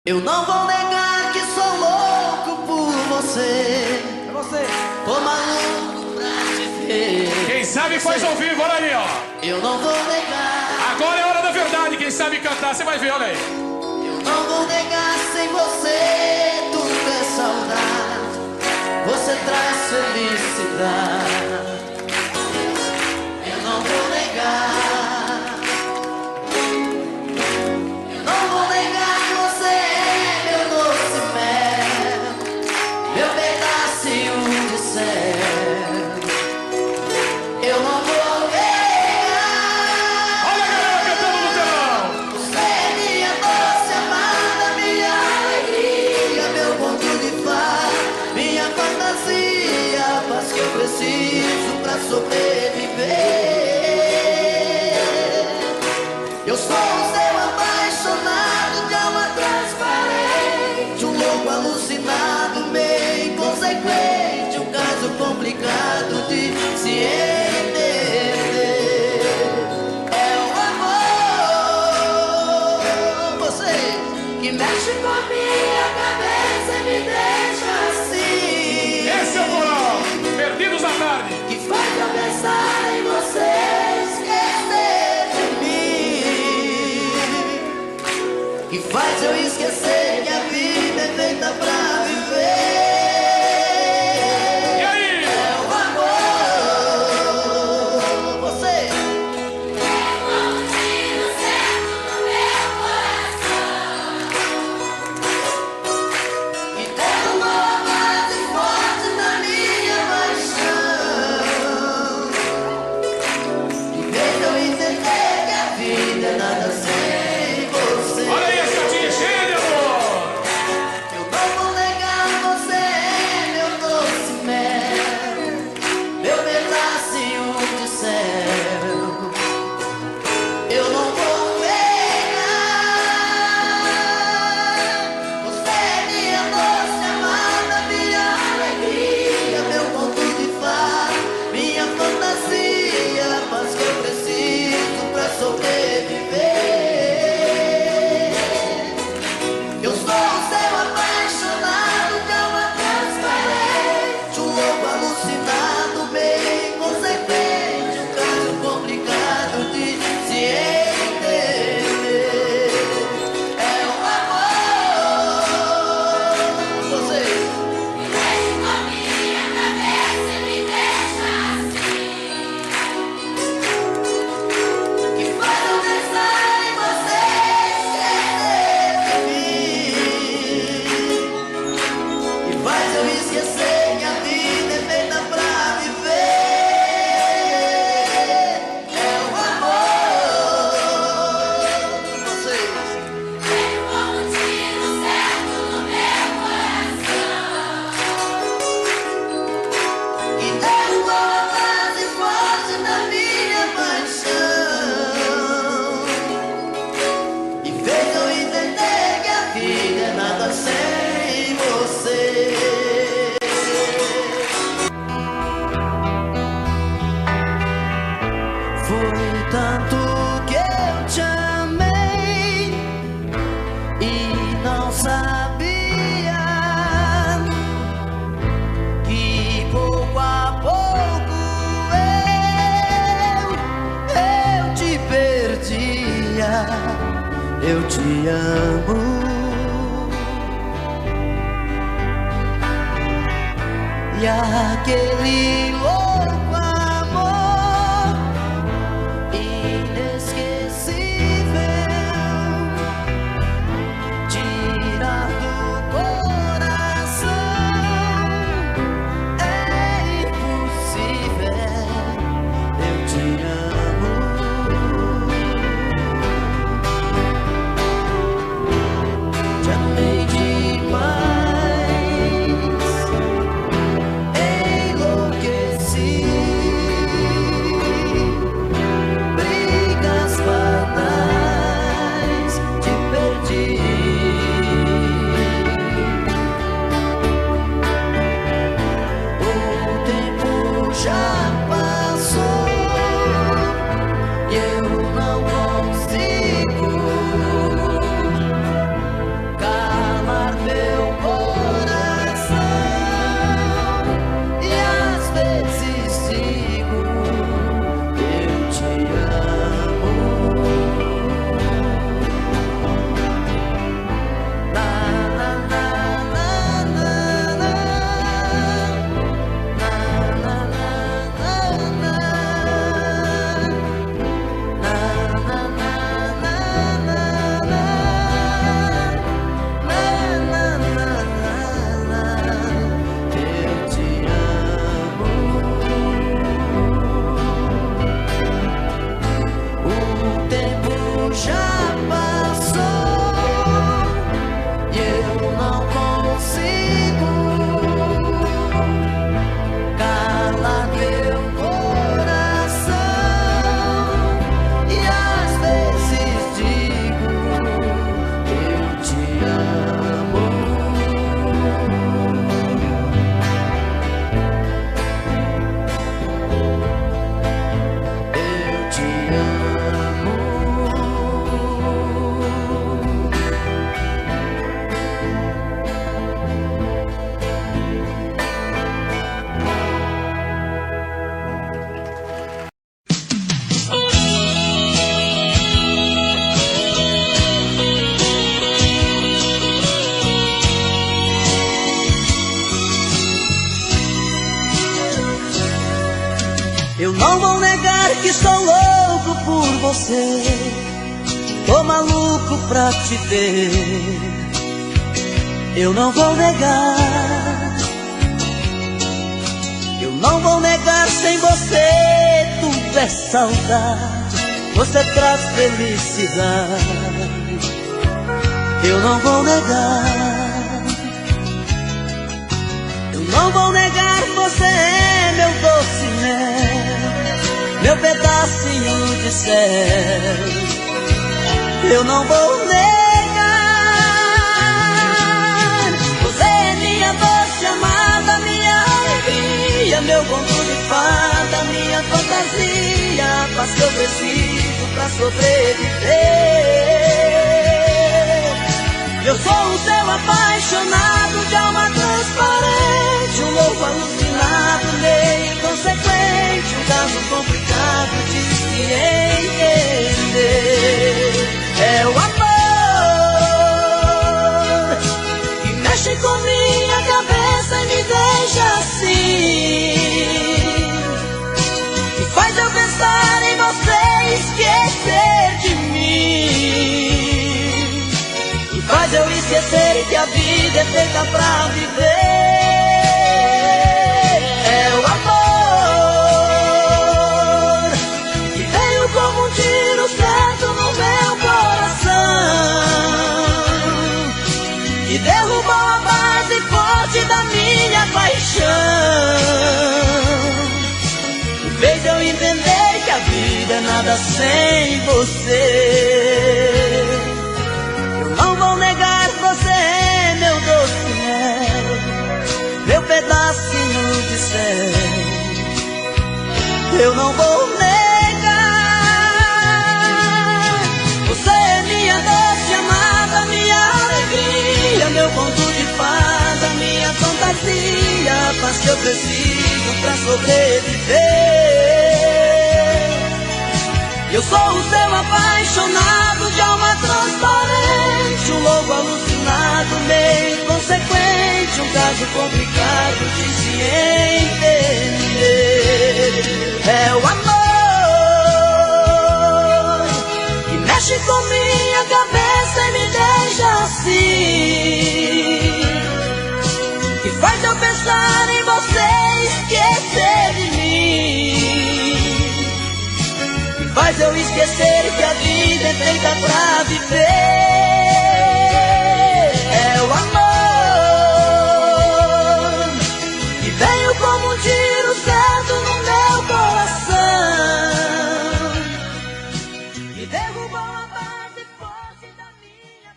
Eu não vou negar que sou louco por você. É você. Tô maluco pra te ver. Quem sabe faz ao vivo, olha ali, ó. Eu não vou negar. Agora é hora da verdade, quem sabe cantar, você vai ver, olha aí. Eu não vou negar, sem você tudo é saudade. Você traz felicidade. Eu não vou negar. Eu não vou negar, você é meu doce mel, meu pedacinho de céu. Eu não vou negar. Olha a galera cantando no telão. Você é minha doce amada, minha alegria, meu conto de fada, minha fantasia, a paz que eu preciso pra sobreviver. Eu sou o seu apaixonado de alma transparente, um louco alucinado, meio inconsequente, um caso complicado de se entender. É o amor, você que mexe com a minha cabeça e me deixa assim. Esse é o coral, Perdidos na Tarde. Que faz eu pensar em você, esquecer de mim. Que faz eu esquecer que a vida é feita pra viver. E aí? É o amor, você. E derrubou mais e forte na minha paixão. E fez eu entender que a vida é nada sem você. Olha aí, essa caixinha cheia de amor. Eu não vou negar, você é meu doce mel, meu pedacinho de céu. Eu não vou negar. Você é minha doce amada, minha alegria, meu conto de fada, minha fantasia, a paz que eu preciso pra sobreviver. Eu sou o seu apaixonado de alma transparente, um louco alucinado, meio inconsequente, um caso complicado de se entender. É o amor, você. Que faz eu pensar em você, esquecer de mim. Que faz eu esquecer que a vida é feita pra viver. É o amor, você. E derrubou a base forte da minha paixão. E fez eu entender que a vida é nada sem você. Foi tanto que eu te amei e não sabia que pouco a pouco eu te perdia. Eu te amo. E aquele louco amor inesquecível tirar do coração é impossível. Eu te amo. Te amei demais, enlouqueci. Eu não vou negar que sou louco por você, tô maluco pra te ver. Eu não vou negar, eu não vou negar, sem você tudo é saudade, você traz felicidade. Eu não vou negar, eu não vou negar, você é meu doce mel, meu pedacinho de céu. Eu não vou negar, você é minha doce amada, minha alegria, meu conto de fada, minha fantasia, a paz que eu preciso pra sobreviver. Eu sou o seu apaixonado, de alma transparente, um louco alucinado, meio inconsequente, um caso complicado de se entender. É o amor que mexe com minha cabeça e me deixa assim, que faz eu pensar em você e esquecer de mim, que faz eu esquecer que a vida é feita pra viver. É o amor que veio como um tiro certo no meu coração, que derrubou a base forte da minha paixão, que fez eu entender que a vida é nada sem você. Eu não vou negar, você é meu doce mel, meu pedacinho de céu. Eu não vou negar, você é minha doce amada, minha alegria, meu conto de fada, minha fantasia, a paz que eu preciso pra sobreviver. Eu sou o seu apaixonado, de alma transparente, um louco alucinado, meio inconsequente, um caso complicado de se entender. É o amor que mexe com minha cabeça e me deixa assim, que faz eu pensar em você e esquecer de mim, que faz eu esquecer que a vida é feita pra viver. É o amor que veio como um tiro certo no meu coração, que derrubou a base forte da minha.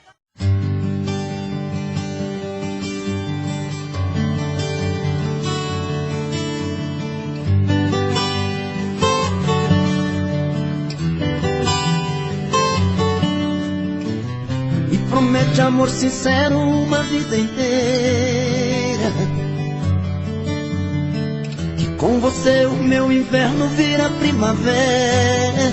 E promete amor sincero uma vida inteira, que com você o meu inverno vira primavera.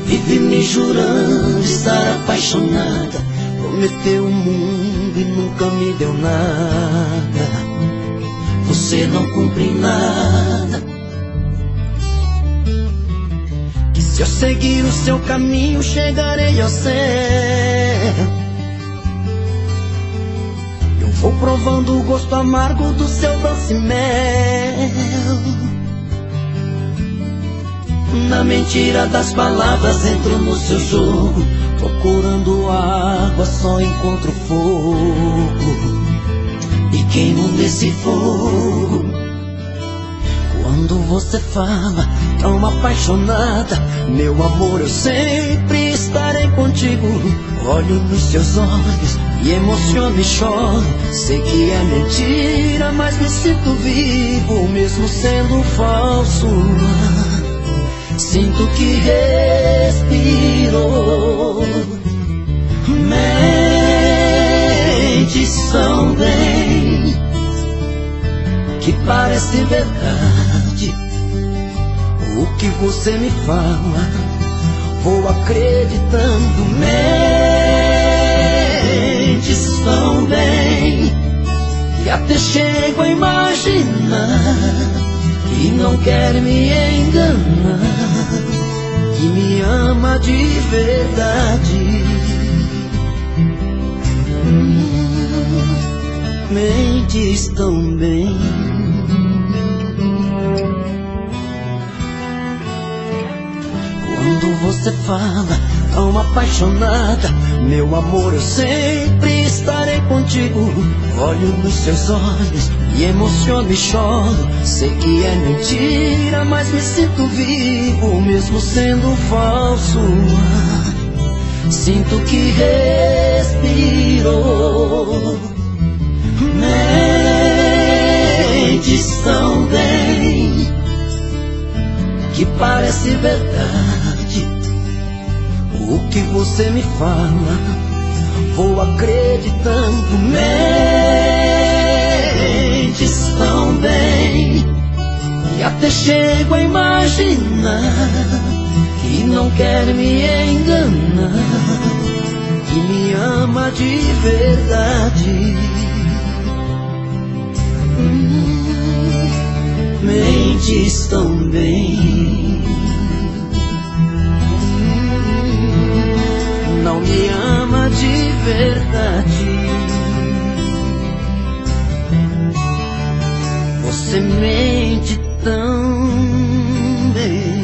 Vive me jurando estar apaixonada, prometeu o mundo e nunca me deu nada. Você não cumpre nada, que se eu seguir o seu caminho chegarei ao céu. Eu vou provando o gosto amargo do seu doce mel. Na mentira das palavras entro no seu jogo, procurando água só encontro fogo, e queimo nesse fogo. Quando você fala tão apaixonada, meu amor, eu sempre estarei contigo. Olho nos seus olhos e emociono e choro. Sei que é mentira, mas me sinto vivo, mesmo sendo falso. Sinto que respiro. Mentes tão bem, que parece verdade. O que você me fala, vou acreditando. Mentes tão bem, que até chego a imaginar que não quer me enganar, que me ama de verdade. Mentes tão bem. Quando você fala tão apaixonada, meu amor, eu sempre estarei contigo. Olho nos seus olhos, me emociono e choro. Sei que é mentira, mas me sinto vivo, mesmo sendo falso. Sinto que respiro. Mentes tão bem que parece verdade. O que você me fala, vou acreditando. Mentes tão bem que até chego a imaginar que não quer me enganar, que me ama de verdade. Mentes tão bem. Não me ama de verdade. Você mente tão bem.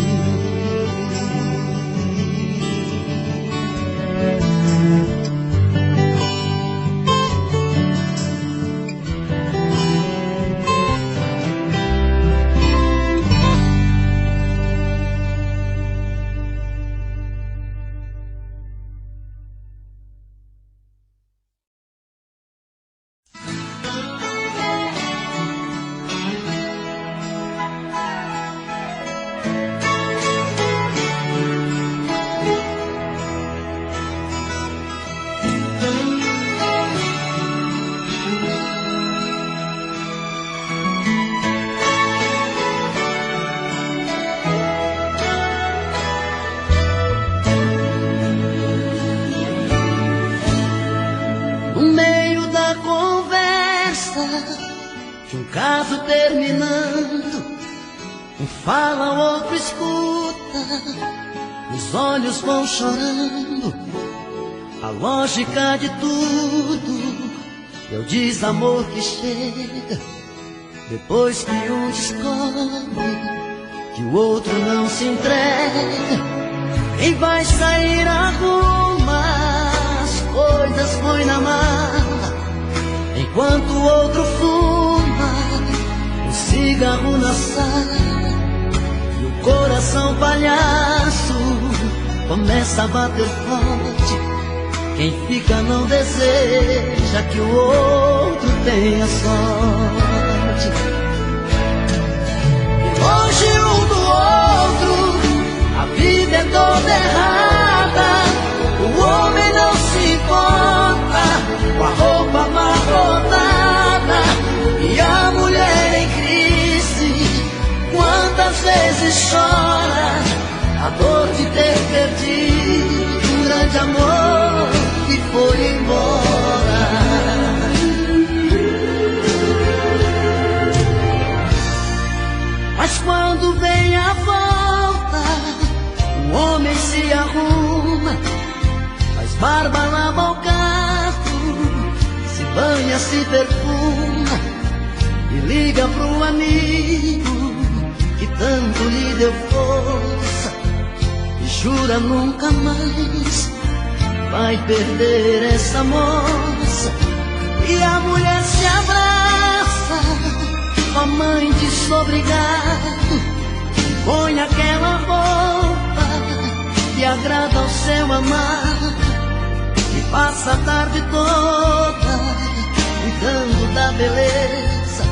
Caso terminando, um fala, o outro escuta, os olhos vão chorando. A lógica de tudo é o desamor que chega depois que um descobre que o outro não se entrega. Quem vai sair arruma as coisas, põe na mala, enquanto o outro fuma um cigarro na sala. E o coração palhaço começa a bater forte. Quem fica não deseja que o outro tenha sorte. E longe um do outro, a vida é toda errada. O homem não se importa com a roupa amarrotada e a mulher em crise. Quantas vezes chora a dor de ter perdido um grande amor que foi embora. Mas quando vem a volta, o homem se arruma, faz barba, lava o carro, se banha, se perfuma e liga pro amigo que tanto lhe deu força e jura nunca mais vai perder essa moça. E a mulher se abraça com a mãe desobrigado, põe aquela roupa que agrada ao seu amado e passa a tarde toda cuidando da beleza,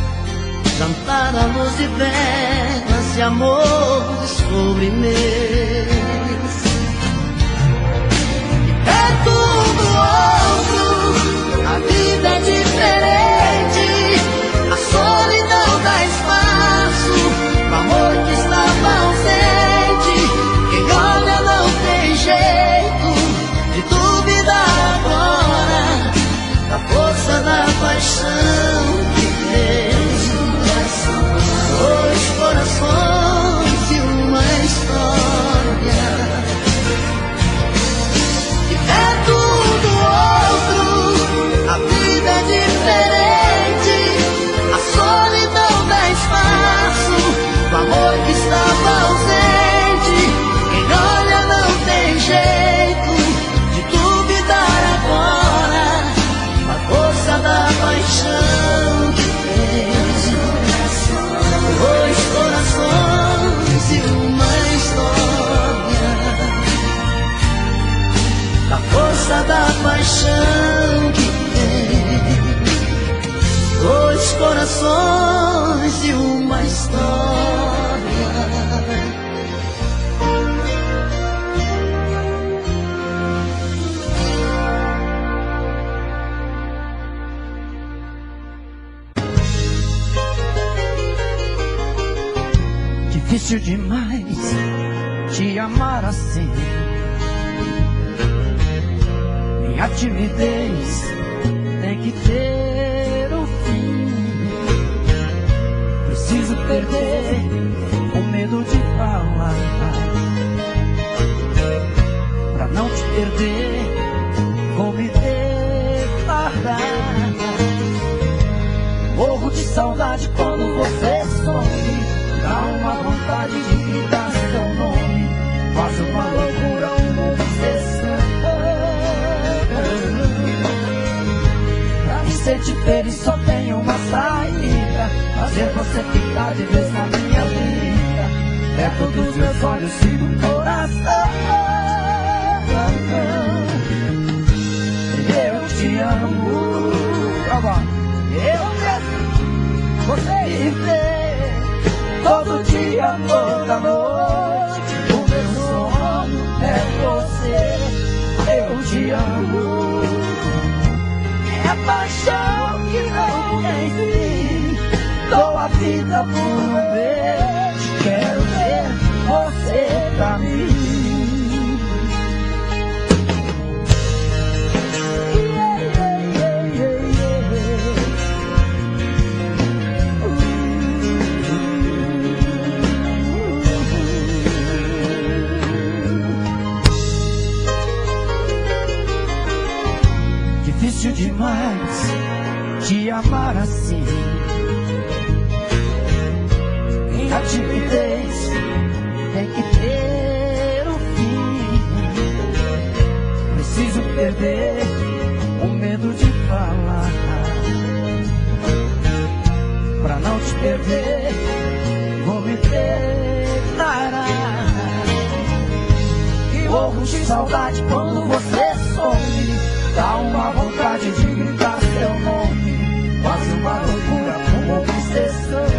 jantar à luz de velas e amor de sobremesa. É tudo outro, a vida é diferente, a solidão dá espaço pro amor que estava ausente. Quem olha não tem jeito de duvidar agora da força da paixão que fez dois corações história. E perto um do outro, a vida é diferente. A solidão dá espaço, o amor que estava ausente. Quem olha não tem jeito de duvidar agora a força da paixão que fez dois corações e uma história. A força da paixão que fez dois corações e uma história. Difícil demais te amar assim. Minha timidez tem que ter um fim. Preciso perder o medo de falar, pra não te perder, vou me declarar. Morro de saudade quando você some. Dá uma vontade de gritar seu nome. Faço uma loucura, uma obsessão. Pra me sentir feliz só tem uma saída: fazer você ficar de vez na minha vida, perto dos meus olhos e do coração. Eu te amo, eu mesmo, você me vê todo dia, toda noite. O meu sonho é você. Eu te amo. É paixão que não tem fim. Dou a vida por um beijo. Quero ver você pra mim. Difícil demais te amar assim. Minha timidez tem que ter um fim. Preciso perder o medo de falar, pra não te perder, vou me declarar. Que morro de saudade quando você some. Dá uma vontade de gritar seu nome. Quase uma loucura, uma obsessão.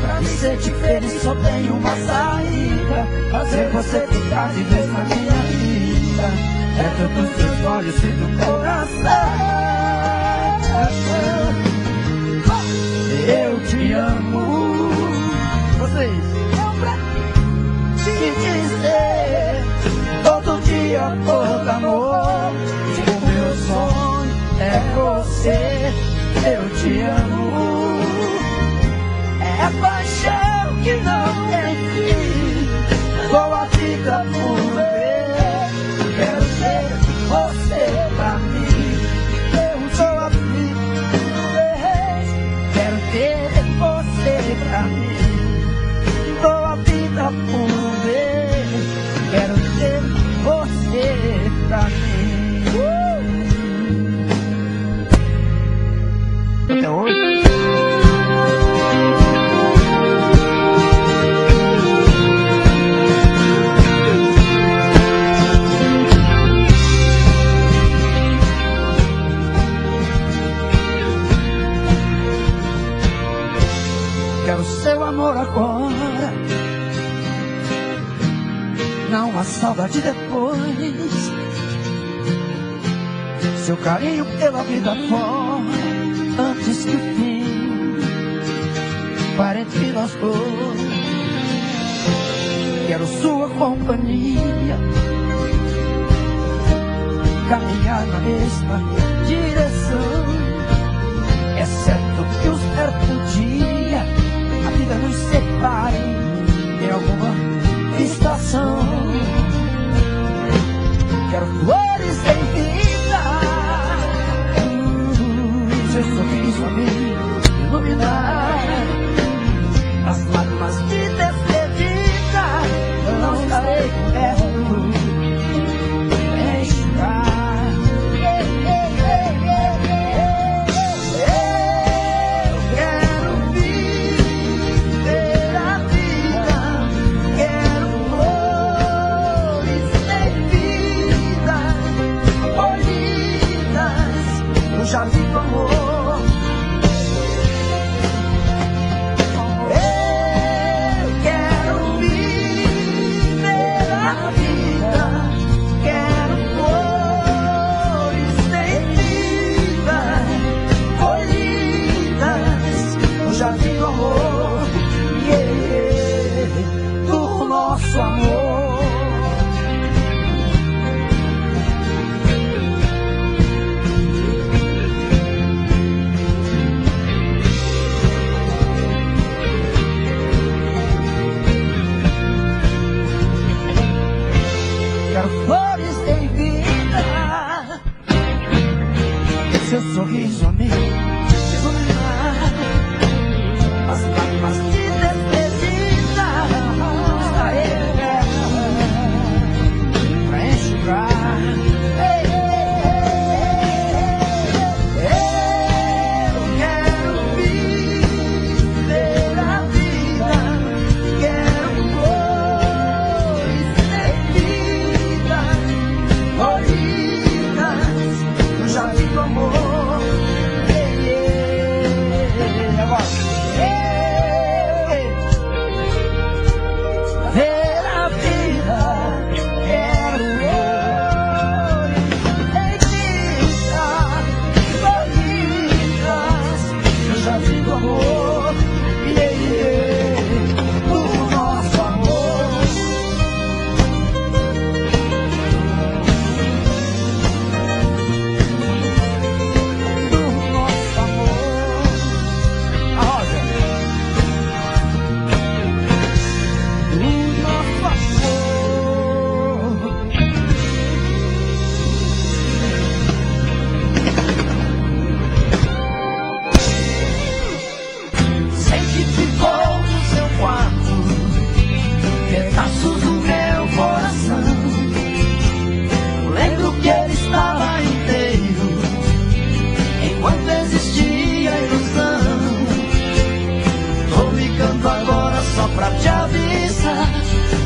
Pra me sentir feliz só tem uma saída: fazer você ficar de vez na minha vida, perto dos seus olhos e do coração. Eu te amo. Vocês te dizer todo dia, toda noite. O meu sonho é você. Eu te amo. É paixão que não tem fim. Dou a vida por ver. Quero ser você pra mim. Eu dou a vida por ver. Quero ter você pra mim. Dou a vida por ver. Quero ter você pra mim. Até hoje. Quero seu amor agora, não há saudade depois. Seu carinho pela vida fora, antes que o fim pare entre nós dois. Quero sua companhia, caminhar na mesma direção. É certo que um certo dia a vida nos flores têm vida. Seu sorriso, amigo, iluminar as lágrimas de despedida. Pra enxugar. Eu quero viver a vida. Quero flores sem vida, colhidas no jardim do amor. Ver a vida, quero flores sem vida, colhidas no jardim do amor. Do nosso amor. Do nosso amor. A rosa. Do nosso amor. Sei que ficou no seu quarto pedaços do meu coração. Lembro que ele estava inteiro enquanto existia a ilusão. Tô ligando agora só pra te avisar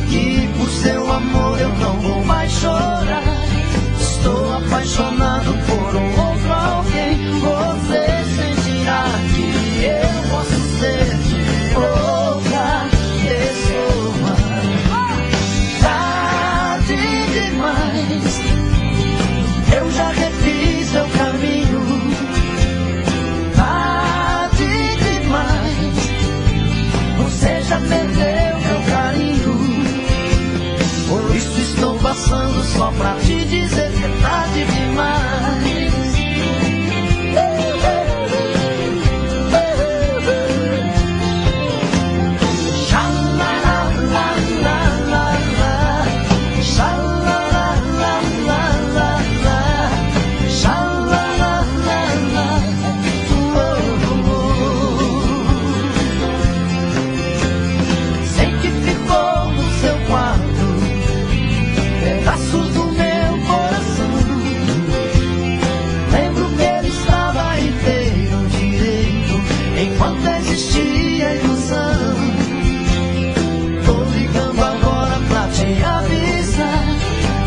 que por seu amor eu não vou mais chorar. Estou apaixonado por um outro alguém. Você sentirá que eu posso ser de outra pessoa. Tarde demais, eu já refiz seu caminho. Tarde demais, você já perdeu meu carinho. Por isso estou passando só pra te dizer que é tarde demais. Sei que ficou no seu quarto pedaços do meu coração. Lembro que ele estava inteiro direito enquanto existia a ilusão. Tô ligando agora pra te avisar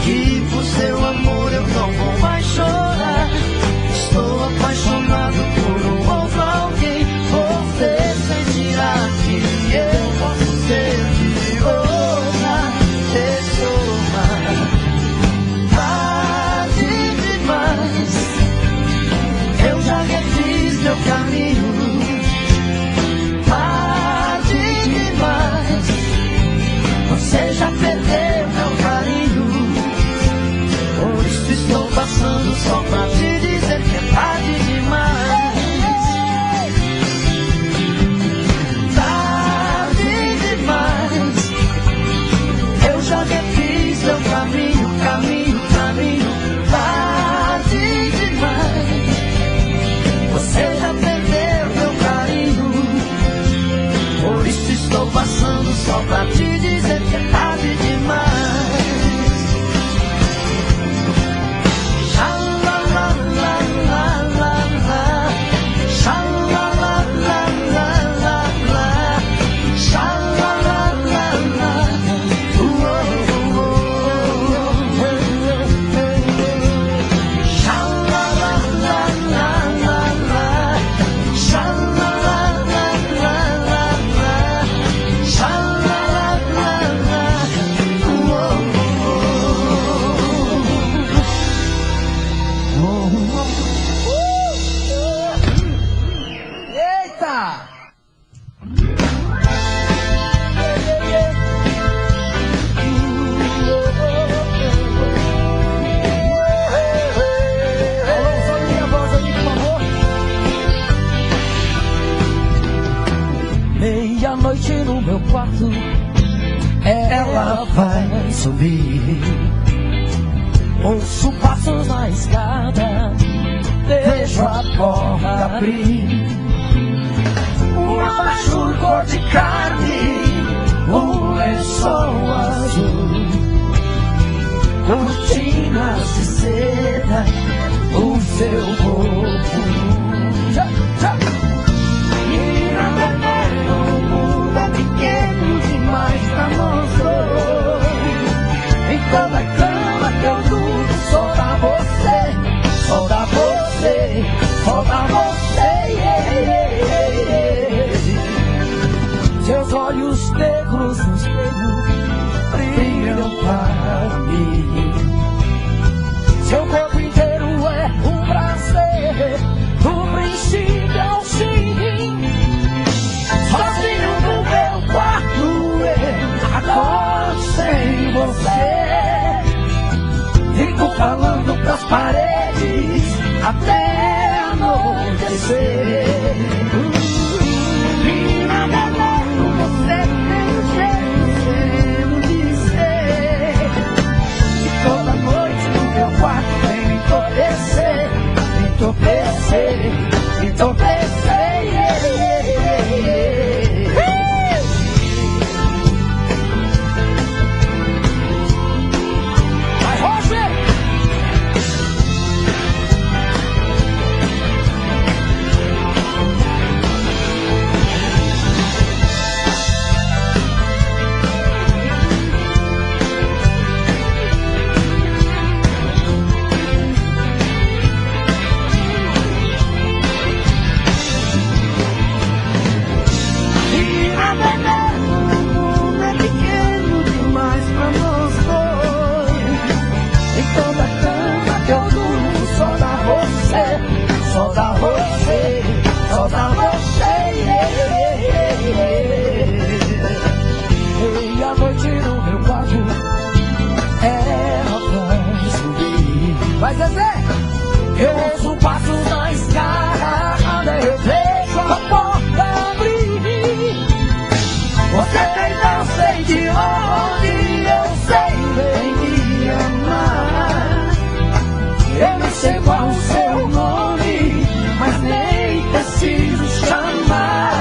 que por seu amor eu não vou mais chorar. Estou apaixonado por um outro alguém. Você sentirá que eu posso ser de outra pessoa. Tarde demais, eu já refiz meu caminho. Tarde demais, você já perdeu meu carinho. Por isso estou passando só pra te dizer que é tarde demais. Tarde demais, eu já refiz seu caminho, caminho, caminho. Tarde demais, você já perdeu meu carinho. Por isso estou passando só pra te dizer que é tarde demais. Xalalalala, xalalalala, xalalalala, Meia-noite no meu quarto, ela vai subir. Ouço passos na escada, vejo a porta abrir. Um abajur cor de carne, um lençol azul, cortinas de seda, o seu corpo. Menina veneno, o mundo é pequeno demais pra nós dois. Em toda cama que eu durmo, só dá você, só dá você, só dá você, yeah, yeah, yeah. Seus olhos negros no espelho brilham para mim. Seu corpo inteiro é um prazer, do princípio ao fim. Sozinho no meu quarto, eu agora sem você. Fico falando pras paredes até anoitecer. Menina veneno, você tem um jeito de ser. E toda noite no meu quarto vem me entorpecer, me entorpecer, me entorpecer, yeah, yeah, yeah, yeah. Vai, Roger! Só dá você, só dá você, yeah, yeah, yeah. E a noite no meu quarto, ela vai subir. Vai, Zezé! Eu ouço passos na escada, eu vejo a porta abrir. Você tem não sei de onde, eu sei, vem me amar. Eu não sei qual o seu nome, mas nem preciso chamar.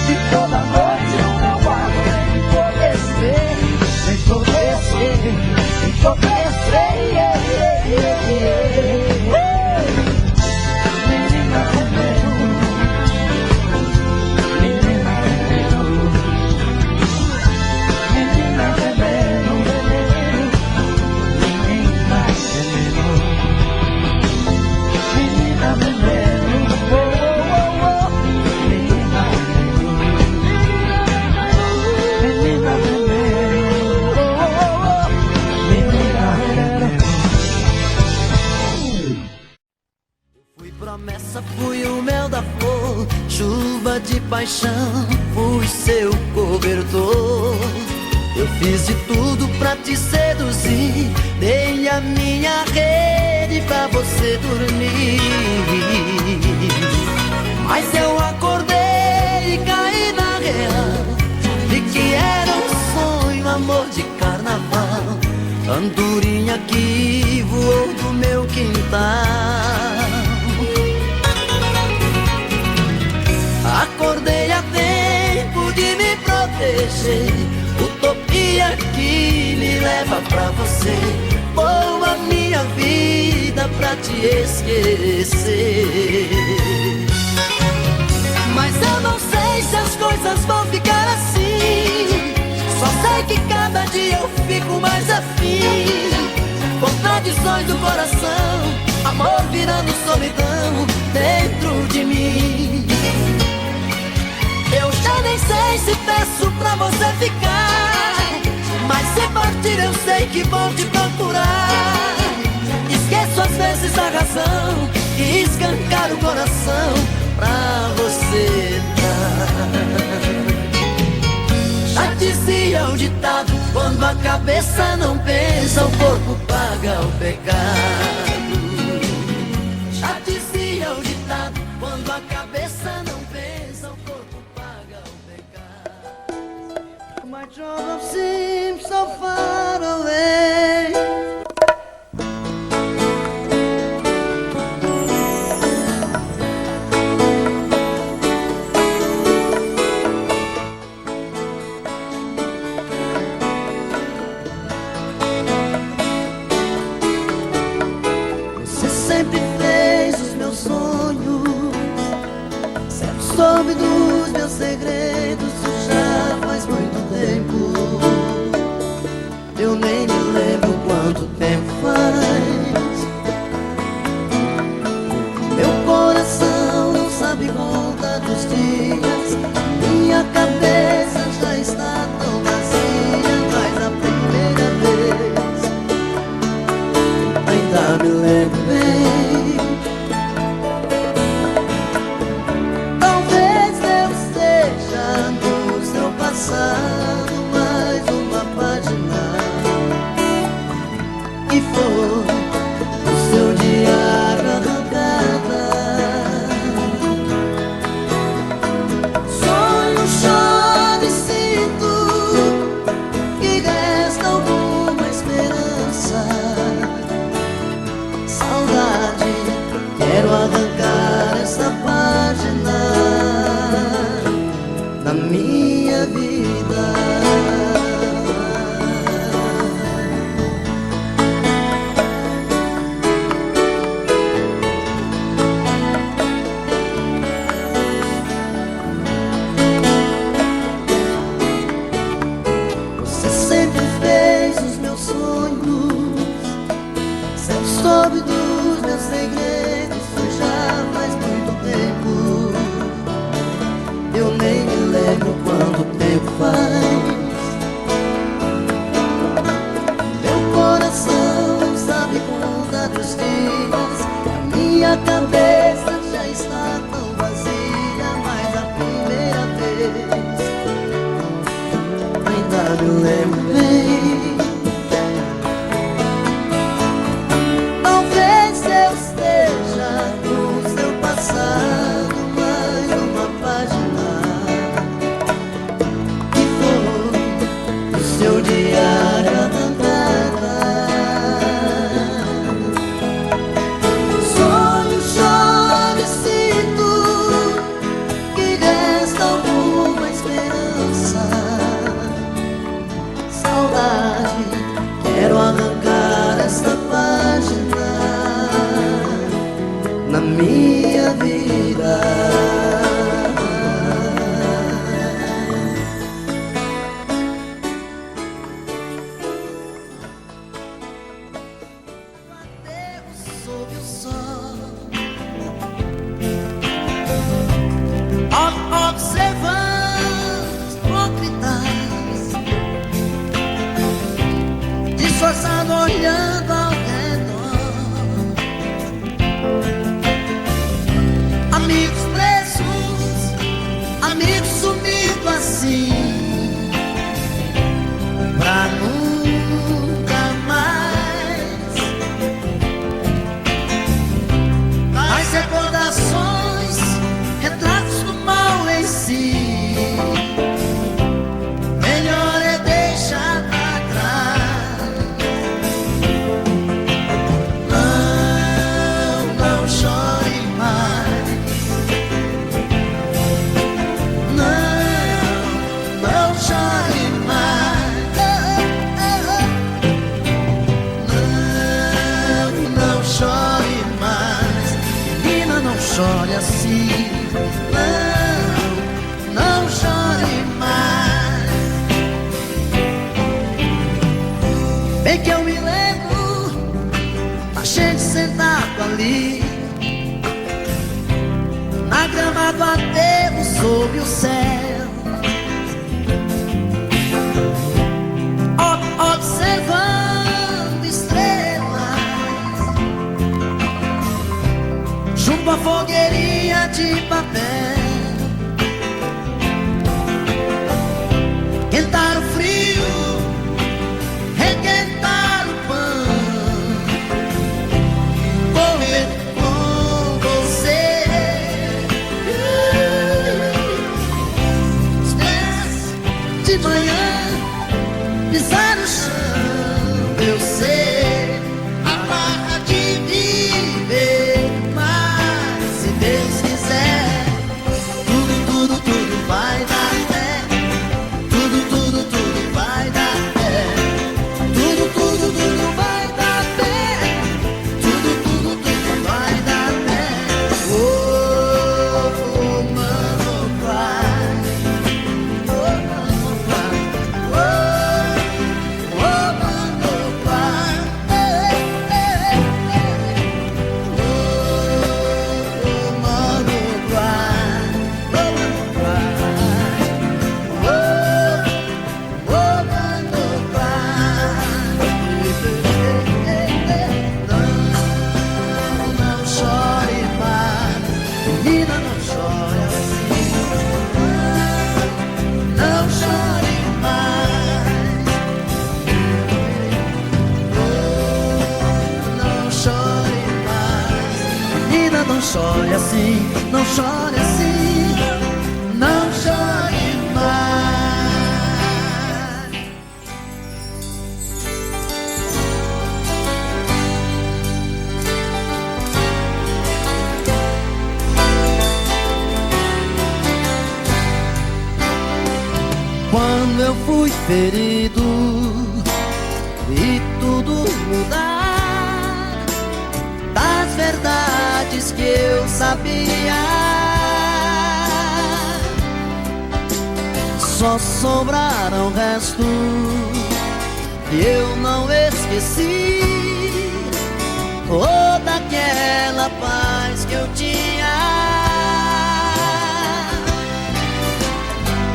E toda noite o meu quarto vem me entorpecer, me entorpecer, me entorpecer, yeah, yeah, yeah, yeah. Menina veneno, menina veneno. Menina veneno, veneno, menina veneno, menina veneno, oh, oh, oh, menina veneno, menina veneno, oh, oh, oh, menina veneno. Fui promessa, fui o mel da flor, chuva de paixão, fui seu cobertor. Eu fiz de tudo pra te seduzir, dei a minha rede pra você dormir. Mas eu acordei e caí na real, vi que era um sonho, amor de carnaval. Andorinha que voou do meu quintal. Acordei a tempo de me proteger, utopia que me leva pra você. Vou a minha vida pra te esquecer. Mas eu não sei se as coisas vão ficar assim, só sei que cada dia eu fico mais afim. Contradições do coração, amor virando solidão dentro de mim. Eu já nem sei se peço pra você ficar, mas se partir eu sei que vou te procurar. Esqueço às vezes a razão e escancar o coração pra você dar. Já dizia o ditado, quando a cabeça não pensa, o corpo paga o pecado. Já dizia o ditado, quando a cabeça não pensa, o corpo paga. Trouble seems so far away. Você sempre fez os meus sonhos, sempre soube dos meus segredos. Já faz muito tempo, eu nem me lembro quanto tempo faz. Meu coração não sabe contar dos dias, minha cabeça já está tão vazia. Mas a primeira vez ainda me lembro bem. Talvez eu esteja no seu passado, mais uma página que foi o seu diário arrancada. Sonho, choro e sinto que resta alguma esperança. Saudade, quero arrancar essa página da minha vida. Você sempre fez os meus sonhos, sempre soube dos meus segredos. Isso já faz muito tempo, eu nem me lembro quanto tempo faz. Meu coração não sabe contar dos dias, a minha cabeça já está tão vazia. Mas a primeira vez ainda me lembro bem. Talvez eu esteja no seu passado, mais uma página que foi o seu diário arrancada. Sonho, choro e sinto que resta alguma esperança. Saudade, quero arrancar esta página na minha vida. Sob o sol, observando hipócritas, disfarçado, olhando ao redor. Amigos presos, amigos sumindo assim, pra nunca mais. As recordações, retratos do mal em si, melhor é deixar pra trás. Não chore mais. Não chore mais. Não chore mais. Menina, não chore assim. Não chore mais. Bem que eu me lembro, a gente sentado ali na grama do aterro sob o céu, observando estrelas junto à fogueirinha de papel. Quentar o frio, requentar o pão, comer com você. Os 10 de manhã eu fui ferido e tudo mudar das verdades que eu sabia. Só sobraram restos e eu não esqueci toda aquela paz que eu tinha.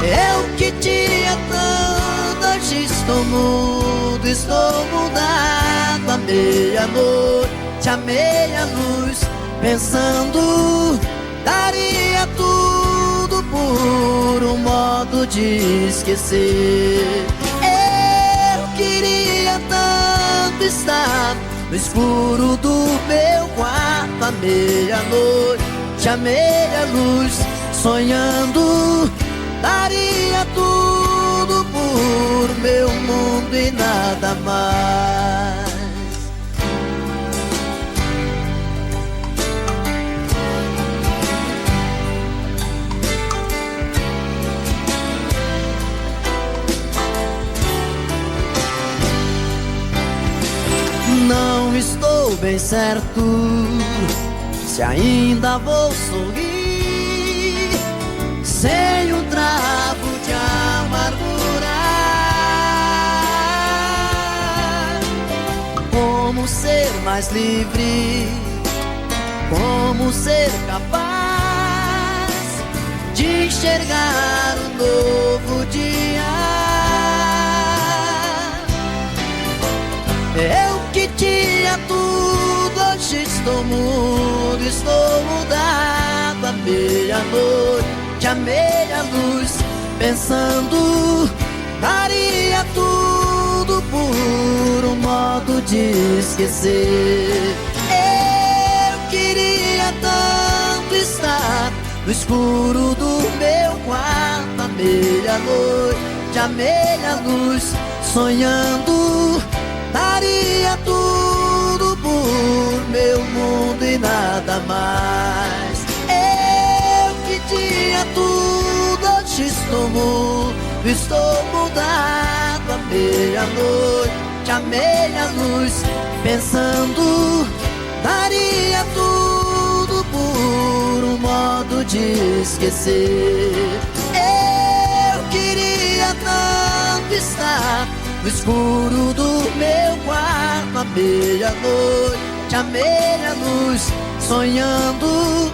Eu que tinha tanto, hoje estou mudo, estou mudado. À meia-noite, à meia-luz, pensando, daria tudo por um modo de esquecer. Eu queria tanto estar no escuro do meu quarto, à meia-noite, à meia-luz, sonhando, daria tudo por meu mundo e nada mais. Não estou bem certo se ainda vou sorrir sem um travo de amargura. Como ser mais livre, como ser capaz de enxergar um novo dia. Eu que tinha tudo, hoje estou mudo, estou mudado. À meia-noite, à meia-luz, pensando, daria tudo por um modo de esquecer. Eu queria tanto estar no escuro do meu quarto, à meia-noite, à meia-luz, sonhando, daria tudo por meu mundo e nada mais. Eu que tinha tudo, hoje estou mudo, estou mudado. À meia-noite, à meia-luz, pensando, daria tudo por um modo de esquecer. Eu queria tanto estar no escuro do meu quarto, à meia-noite, à meia-luz, sonhando,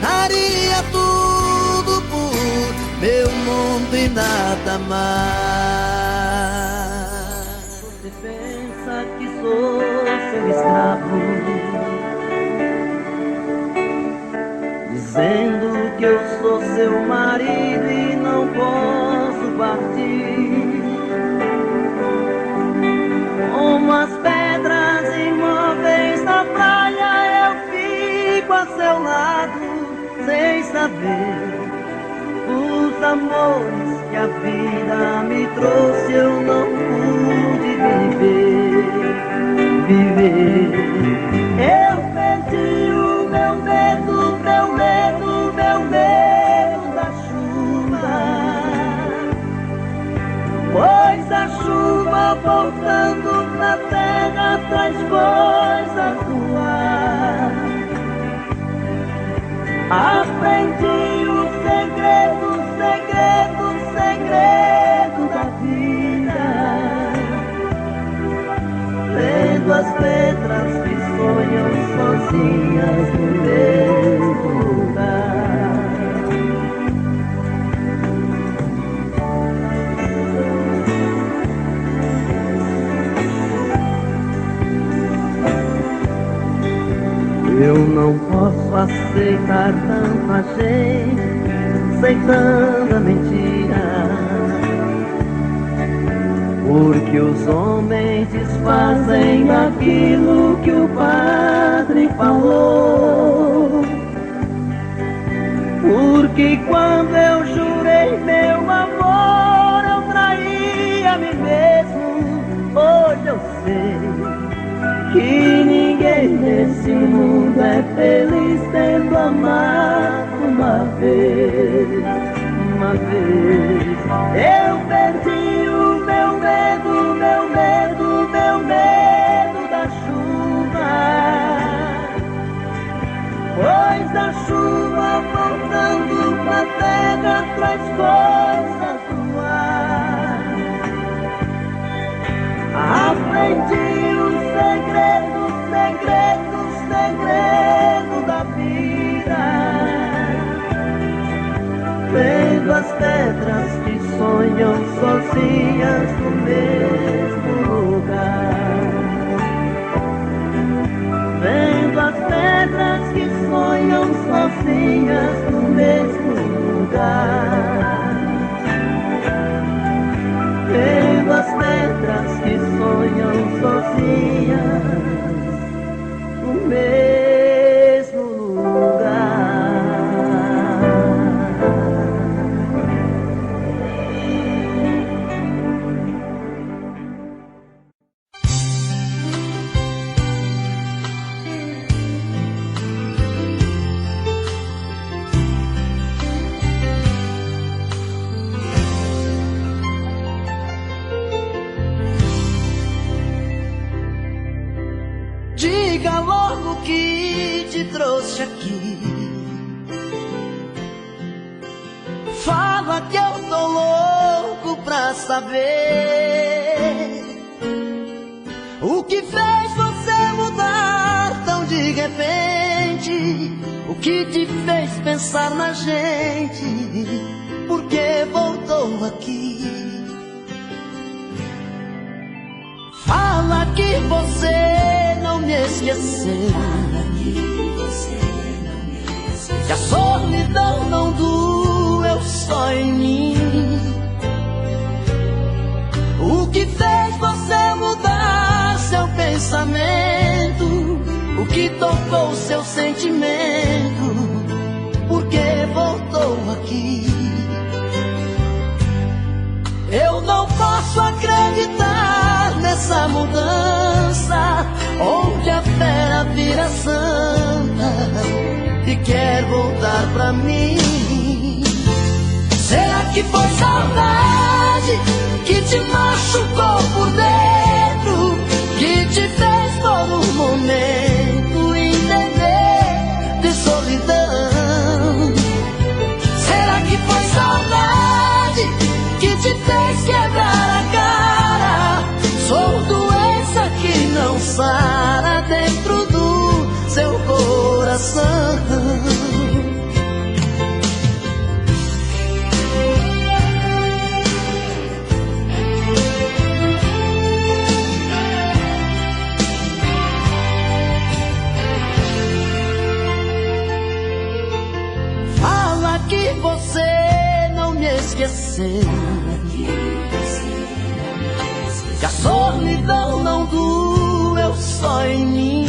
daria tudo por meu mundo e nada mais. Você pensa que sou seu escravo, dizendo que eu sou seu marido e não posso partir. Como as pedras imóveis na praia, eu fico a seu lado, sem saber os amores que a vida me trouxe. Eu não pude viver. Eu perdi o meu medo, meu medo, meu medo da chuva, pois a chuva voltando na terra traz coisas do ar. Aprendi o segredo, segredo, segredo da vida, vendo as pedras que sonham sozinhas no mesmo lugar. Eu não posso aceitar tanta gente, sem tanta mentira, porque os homens desfazem aquilo que o padre falou. Porque quando eu jurei meu amor, eu traí a mim mesmo. Hoje eu sei que ninguém nesse mundo é feliz tendo amado uma vez. Eu perdi as coisas do ar. Aprendi os segredos, segredos, segredos da vida, vendo as pedras que sonham sozinhas no mesmo lugar. Vendo as pedras que sonham sozinhas no mesmo lugar. Vendo as pedras que sonham sozinhas no mesmo lugar. Diga logo o que te trouxe aqui. Fala que eu tô louco pra saber o que fez você mudar tão de repente. O que te fez pensar na gente? Por que voltou aqui? Fala que você não me esqueceu, que a solidão não doeu só em mim. O que fez você mudar seu pensamento? O que tocou seu sentimento? Por que voltou aqui? Eu não posso acreditar nessa mudança, onde a fera vira santa e quer voltar pra mim. Será que foi saudade que te machucou por dentro, que te fez por um momento entender de solidão? Será que foi saudade que te fez quebrar a cara? Sou doença que não sara dentro do seu coração. Fala que você não me esqueceu, que a solidão não doeu só em mim.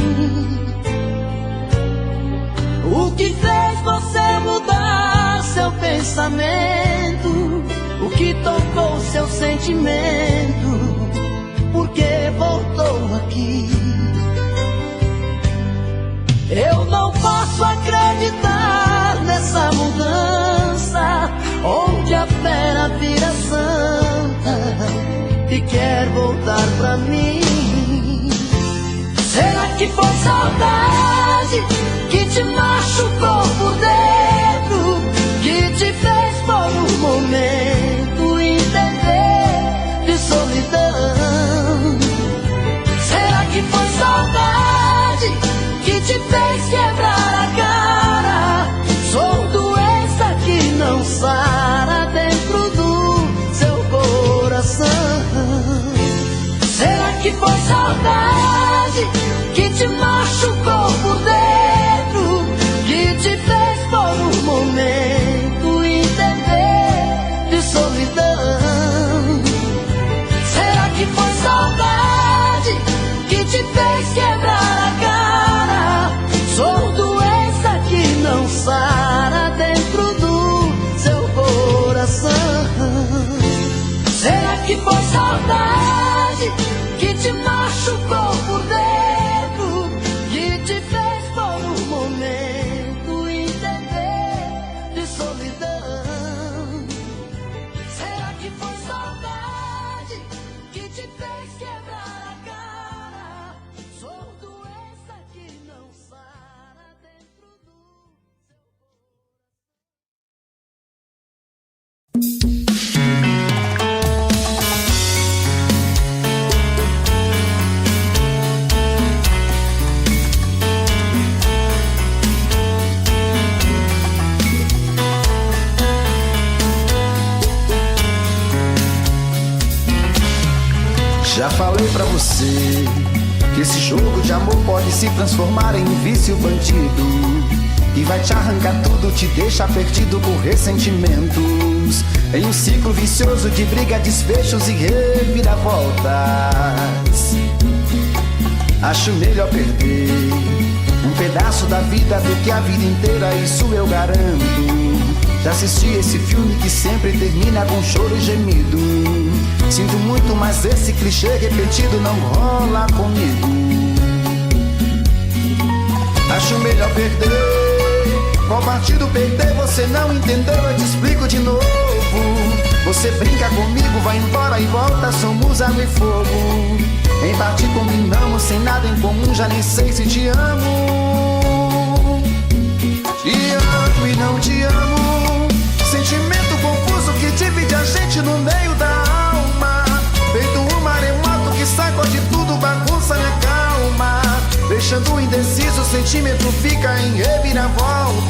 O que fez você mudar seu pensamento? O que tocou seu sentimento? Por que voltou aqui? Eu não posso acreditar nessa mudança, onde a fera vira santa e quer voltar pra mim. Será que foi saudade que te machucou por dentro, que te fez por um momento entender de solidão? Será que foi saudade que te fez quebrar a cara? Sou doença que não sara dentro do seu coração. Será que foi saudade que te machucou por dentro, que te fez por um momento entender de solidão? Será que foi saudade que te fez quebrar a cara? Sou doença que não sara dentro do seu coração. Será que foi saudade que te machucou por dentro, que te fez por um momento entender de solidão? Será que foi saudade que te fez quebrar a cara? Sou doença que não sara dentro do Já falei pra você que esse jogo de amor pode se transformar em um vício bandido, e vai te arrancar tudo, te deixa perdido por ressentimentos, em um ciclo vicioso de briga, desfechos e reviravoltas. Acho melhor perder um pedaço da vida do que a vida inteira, isso eu garanto. Já assisti esse filme que sempre termina com choro e gemido. Sinto muito, mas esse clichê repetido não rola comigo. Acho melhor perder. Qual partido perder? Você não entendeu, eu te explico de novo. Você brinca comigo, vai embora e volta, somos água e fogo. Em parte combinamos, sem nada em comum, já nem sei se te amo. Te amo e não te amo. Sentimento confuso que divide a gente no meio da alma. Feito um maremoto que sacode tudo, bagunça minha calma. Deixando indeciso, o sentimento fica em reviravoltas.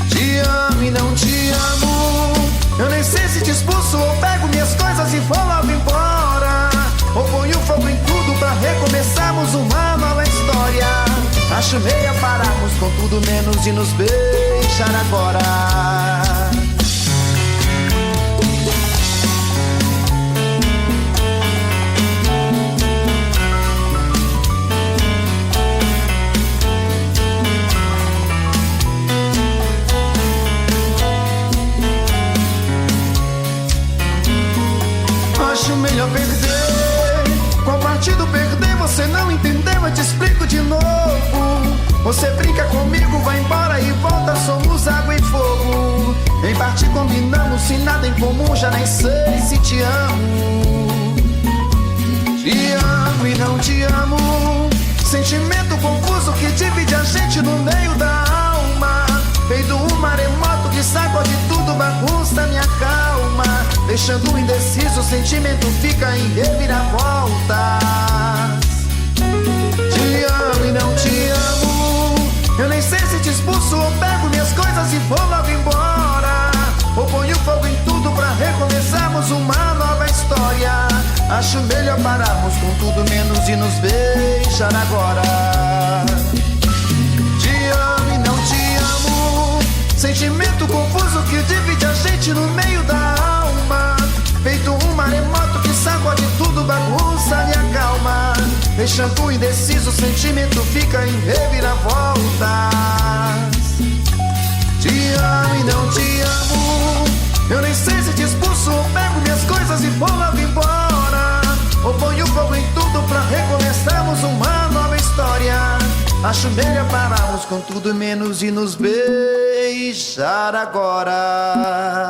Te amo e não te amo. Eu nem sei se te expulso ou pego minhas coisas e vou logo embora, ou ponho fogo em tudo pra recomeçarmos uma nova história. Acho meia pararmos com tudo menos de nos beijar agora. Acho melhor perder. Qual partido perder? Você não entendeu, eu te explico de novo. Você brinca comigo, vai embora e volta, somos água e fogo. Em parte combinamos, sem nada em comum, já nem sei se te amo. Te amo e não te amo. Sentimento confuso que divide a gente no meio da alma. Feito um maremoto que sacode tudo, bagunça minha calma. Deixando indeciso, o sentimento fica em reviravoltas. Te amo e não te amo. Eu nem sei se te expulso ou pego minhas coisas e vou logo embora, ou ponho fogo em tudo pra recomeçarmos uma nova história. Acho melhor pararmos com tudo menos de nos beijar agora. Te amo e não te amo. Sentimento confuso que divide a gente no meio da alma. Feito um maremoto que sacode tudo, bagunça minha calma. Deixando indeciso, o sentimento fica em reviravoltas. Te amo e não te amo. Eu nem sei se te expulso ou pego minhas coisas e vou logo embora, ou ponho fogo em tudo pra recomeçarmos uma nova história. Acho melhor pararmos com tudo menos de nos beijar agora.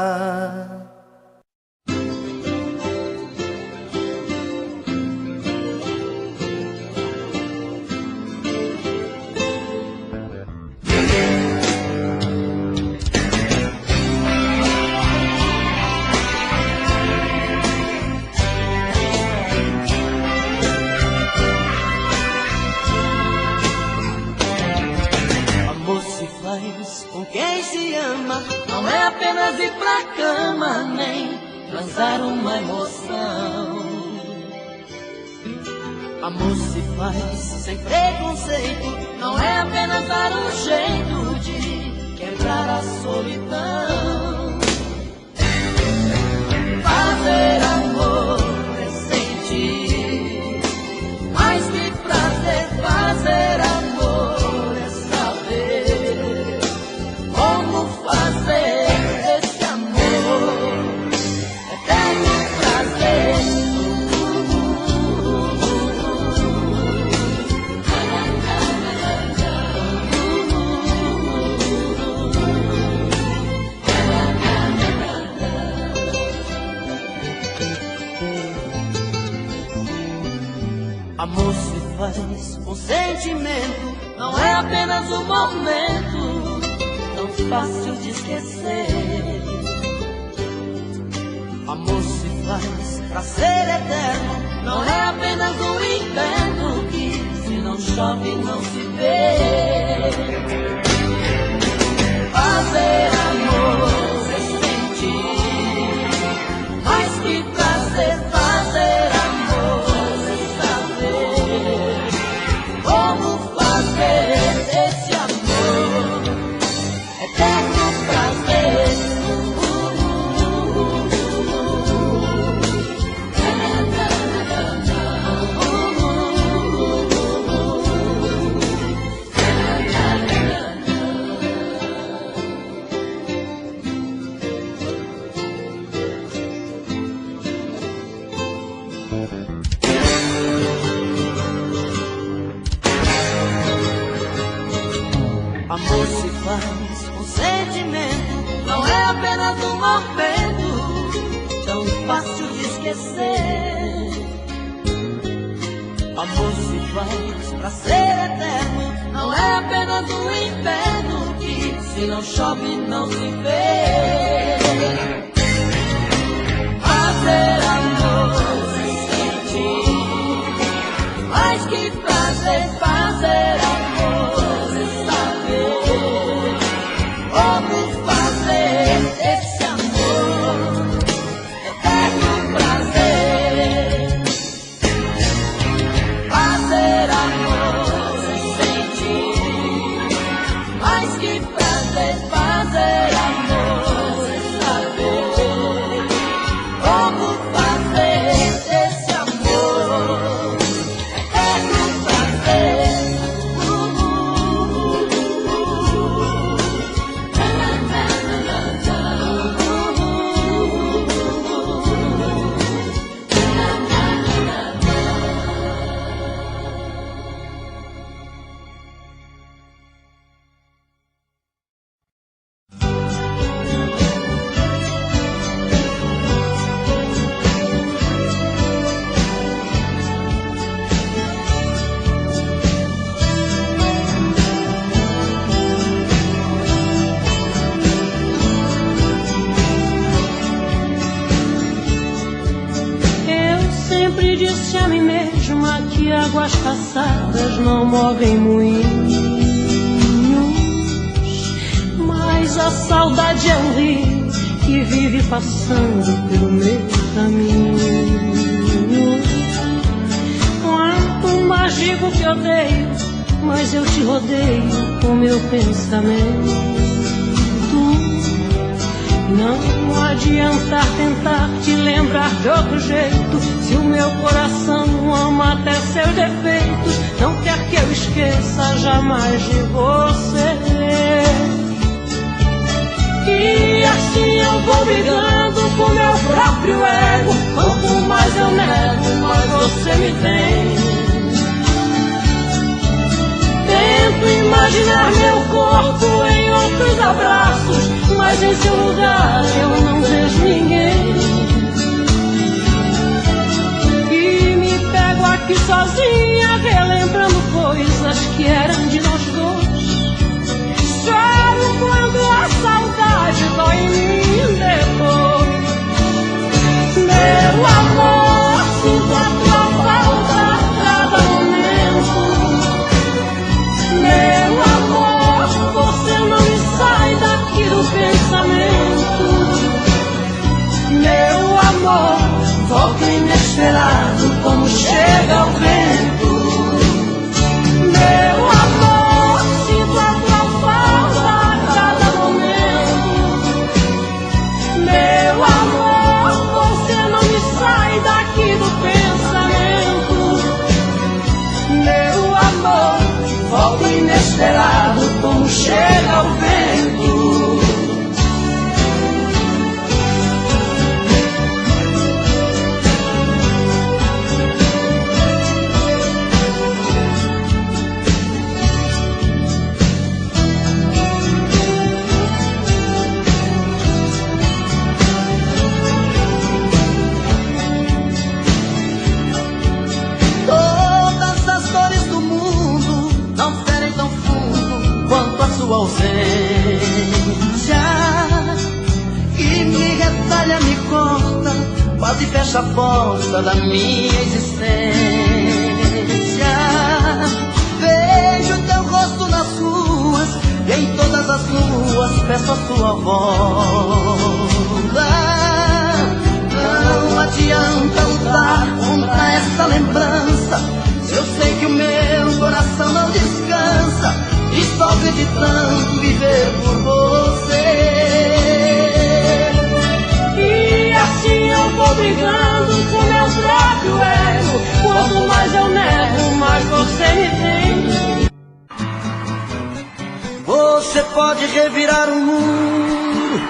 Com quem se ama, não é apenas ir pra cama, nem transar uma emoção. Amor se faz sem preconceito, não é apenas dar um jeito de quebrar a solidão. Fazer amor é sentir, mais que prazer, fazer amor é saber como fazer esse amor eterno prazer. Amor se faz com sentimento, não é apenas um momento tão fácil de esquecer. Amor se faz pra ser eterno, não é apenas um inverno que se não chove não se vê. Fazer amor é sentir, mais que prazer, fazer tormento tão fácil de esquecer. Amor se faz pra ser eterno, não é apenas um inferno que se não chove não se vê. Fazer amor sem sentir, mas que prazer fazer amor sem saber como fazer esse amor eterno prazer. Fazer amor sem sentir, mas que prazer fazer amor sem saber como fazer esse amor eterno prazer. Sempre disse a mim mesma que águas passadas não movem moinhos, mas a saudade é um rio que vive passando pelo meu caminho. Quanto mais digo que odeio, mas eu te rodeio com meu pensamento. Não adianta tentar te lembrar de outro jeito, se o meu coração ama até seus defeitos, não quer que eu esqueça jamais de você. E assim eu vou brigando com meu próprio ego, quanto mais eu nego, mais você me tem. Tento imaginar meu corpo em outros abraços, mas em seu lugar eu não vejo ninguém. E me pego aqui sozinha, relembrando coisas que eram de nós dois. Choro quando a saudade dói em mim depois. Meu amor, sinto a tua falta a cada momento. Meu amor, você não me sai daqui do pensamento. Meu amor, volta inesperado como chega o vento. Meu amor, sinto a tua falta a cada momento. Meu amor, você não me sai daqui do pensamento. Meu amor, volta inesperado como chega o vento. Todas as dores do mundo não ferem tão fundo quanto a sua ausência, que me retalha, me corta, quase fecha a porta da minha existência. Vejo teu rosto nas ruas e em todas as luas peço a sua volta. Não adianta lutar contra essa lembrança, se eu sei que o meu coração não descansa. Estou acreditando viver por você. E assim eu vou brigando com meu próprio ego, quanto mais eu nego, mais você me tem. Você pode revirar o mundo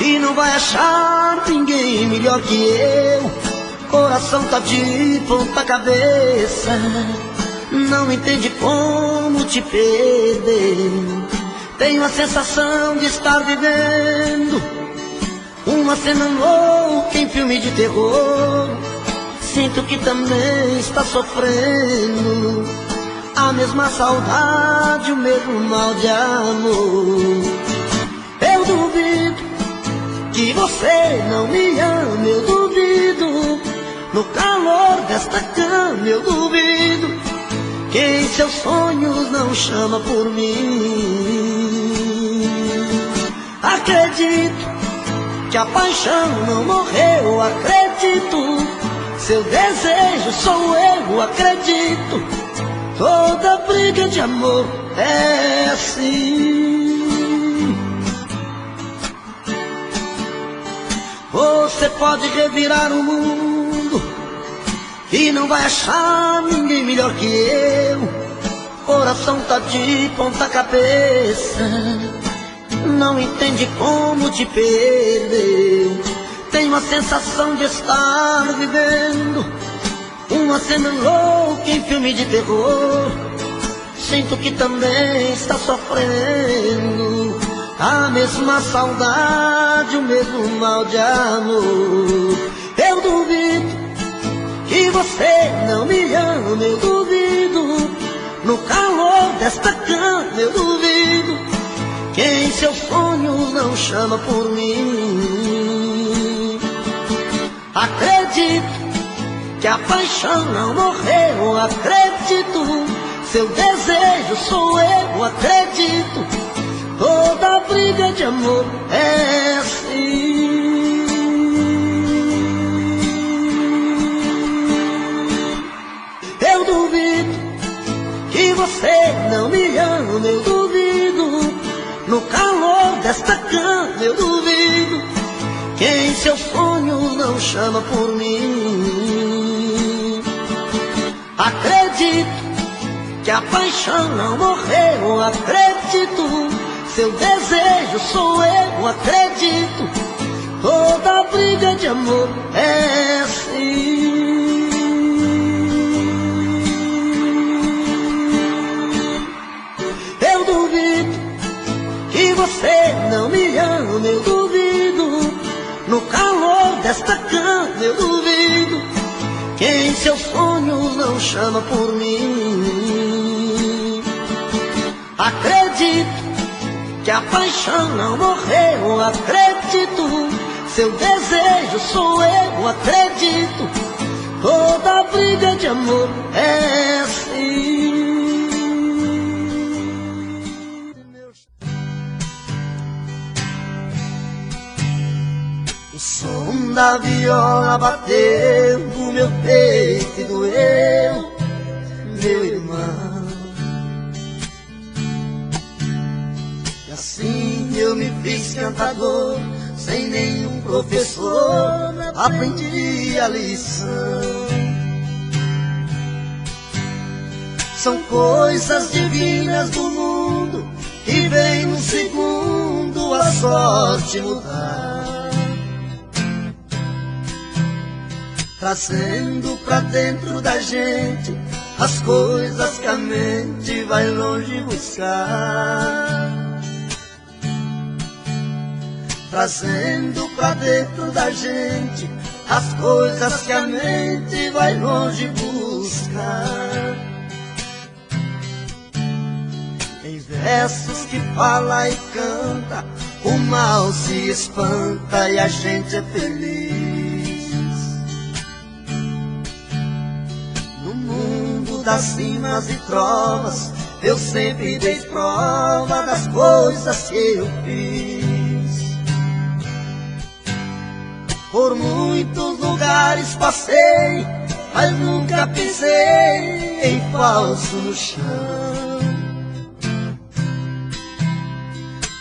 e não vai achar ninguém melhor que eu. Coração tá de ponta cabeça, não entende como te perder. Tenho a sensação de estar vivendo uma cena louca em filme de terror. Sinto que também está sofrendo a mesma saudade, o mesmo mal de amor. Eu duvido que você não me ama, eu duvido. No calor desta cama eu duvido que em seus sonhos não chama por mim. Acredito que a paixão não morreu, acredito. Seu desejo sou eu, acredito. Toda briga de amor é assim. Você pode revirar o mundo e não vai achar ninguém melhor que eu. Coração tá de ponta cabeça, não entende como te perdeu. Tenho a sensação de estar vivendo uma cena louca em filme de terror. Sinto que também está sofrendo a mesma saudade, o mesmo mal de amor. Eu duvido que você não me ama, eu duvido. No calor desta cama eu duvido que em seus sonhos não chama por mim. Acredito que a paixão não morreu, acredito. Seu desejo sou eu, acredito. Toda briga de amor é assim. Eu duvido que você não me ama, eu duvido. No calor desta cama eu duvido que em seus sonhos não chama por mim. Acredito que a paixão não morreu, acredito. Seu desejo sou eu, acredito. Toda briga de amor é assim. Eu duvido que você não me ama, eu duvido. No calor desta cama eu duvido que em seus sonhos não chama por mim. Acredito que a paixão não morreu, acredito. Seu desejo sou eu, acredito. Toda briga de amor é assim. O som da viola bateu no meu peito e doeu, meu irmão. E assim eu me fiz cantador, sem nenhum professor, aprendi a lição. São coisas divinas do mundo que vem num segundo a sorte mudar, trazendo pra dentro da gente as coisas que a mente vai longe buscar. Trazendo pra dentro da gente as coisas que a mente vai longe buscar. Em versos que fala e canta, o mal se espanta e a gente é feliz. No mundo das cimas e trovas, eu sempre dei prova das coisas que eu fiz. Por muitos lugares passei, mas nunca pisei em falso no chão.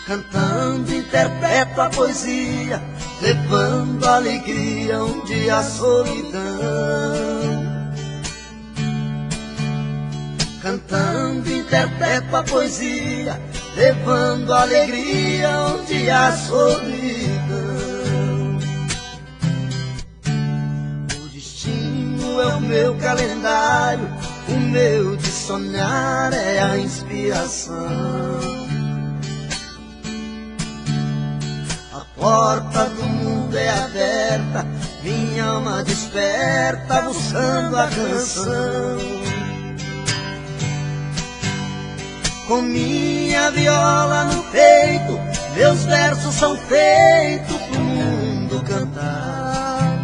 Cantando interpreto a poesia, levando alegria onde a solidão. Cantando interpreto a poesia, levando alegria onde a solidão. É o meu calendário, o meu de sonhar é a inspiração. A porta do mundo é alma desperta buscando a canção. Com minha viola no peito, meus versos são feitos pro mundo cantar.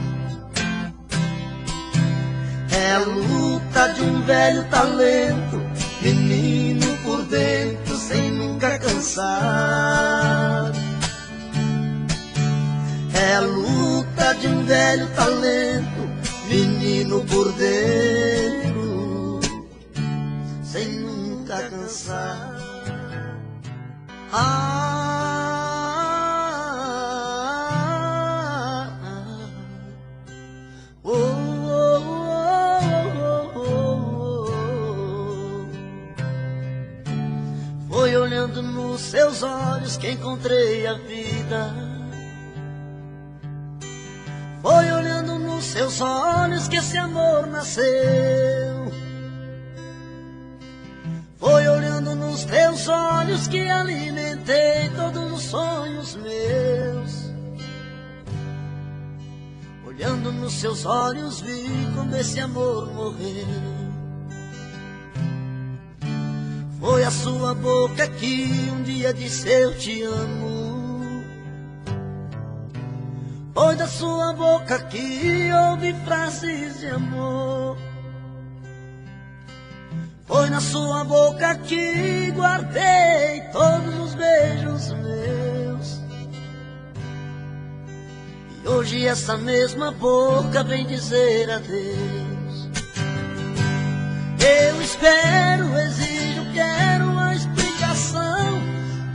É a luta de um velho talento, menino por dentro sem nunca cansar. É a luta de um velho talento, menino por dentro sem nunca cansar. Foi olhando nos seus olhos que encontrei a vida. Foi olhando nos seus olhos que esse amor nasceu. Foi olhando nos teus olhos que alimentei todos os sonhos meus. Olhando nos seus olhos vi quando esse amor morreu. Foi a sua boca que um dia disse eu te amo. Foi da sua boca que ouvi frases de amor. Foi na sua boca que guardei todos os beijos meus. E hoje essa mesma boca vem dizer adeus. Eu espero, exijo, quero uma explicação.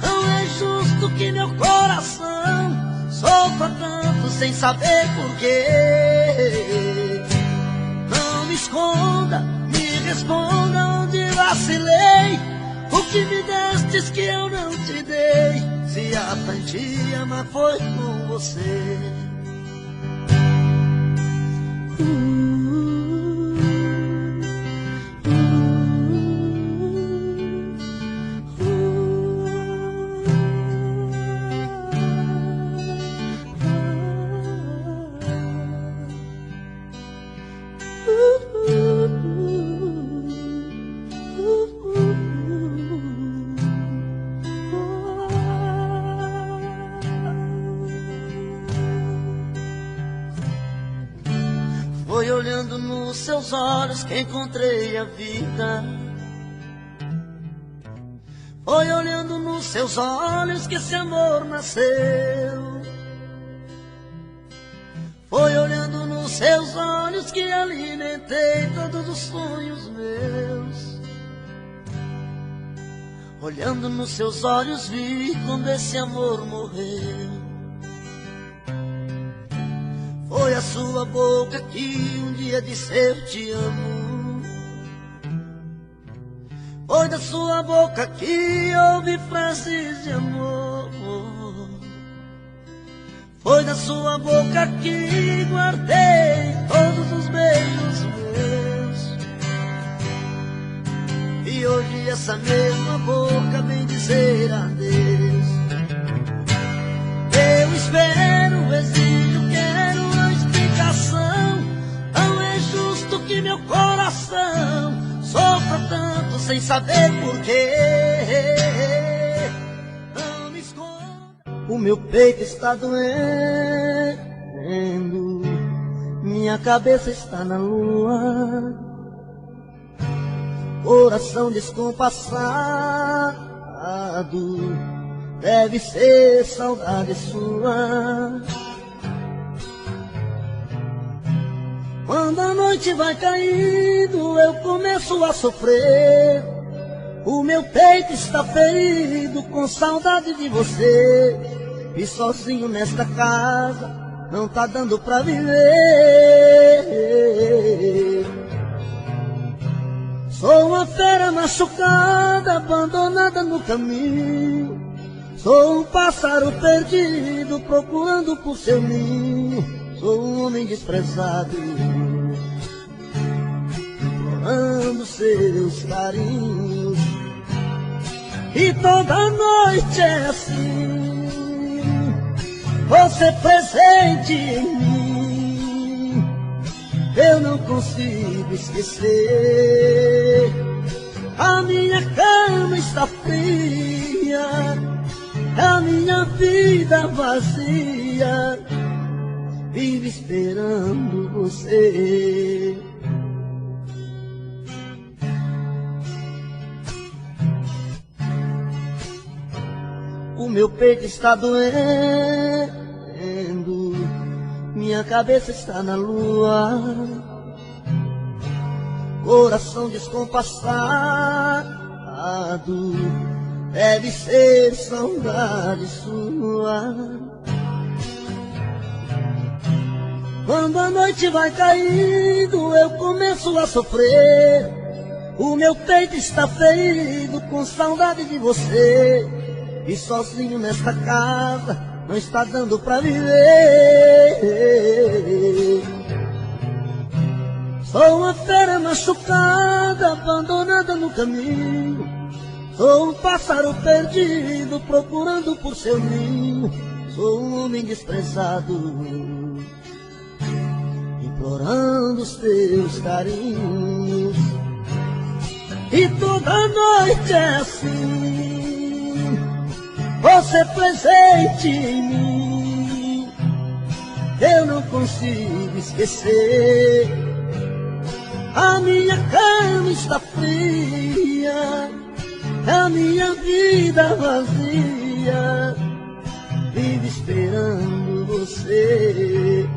Não é justo que meu coração sofra tanto sem saber porquê. Não me esconda, me responda onde vacilei. O que me destes que eu não te dei. Se aprendi a amar foi com você. Foi olhando nos seus olhos que encontrei a vida. Foi olhando nos seus olhos que esse amor nasceu. Foi olhando nos seus olhos que alimentei todos os sonhos meus. Olhando nos seus olhos vi quando esse amor morreu. Foi a sua boca que um dia disse eu te amo. Foi da sua boca que ouvi frases de amor. Foi da sua boca que guardei todos os beijos meus. E hoje essa mesma boca vem dizer adeus. Eu espero, exijo, quero uma explicação. Não é justo que meu coração sofra tanto sem saber porquê. Não me esconda. O meu peito está doendo, minha cabeça está na lua, coração descompassado, deve ser saudade sua. Quando a noite vai caindo, eu começo a sofrer. O meu peito está ferido com saudade de você. E sozinho nesta casa não tá dando pra viver. Sou uma fera machucada, abandonada no caminho. Sou um pássaro perdido, procurando por seu ninho. Sou um homem desprezado, implorando seus carinhos. E toda noite é assim, você presente em mim. eu não consigo esquecer. A minha cama está fria, a minha vida vazia, vive esperando você. O meu peito está doendo, minha cabeça está na lua, coração descompassado, deve ser saudade sua. Quando a noite vai caindo, eu começo a sofrer. O meu peito está ferido com saudade de você. E sozinho nesta casa não está dando pra viver. Sou uma fera machucada, abandonada no caminho. Sou um pássaro perdido, procurando por seu ninho. Sou um homem desprezado, implorando os teus carinhos. E toda noite é assim, você presente em mim, eu não consigo esquecer. A minha cama está fria, a minha vida vazia, vive esperando você.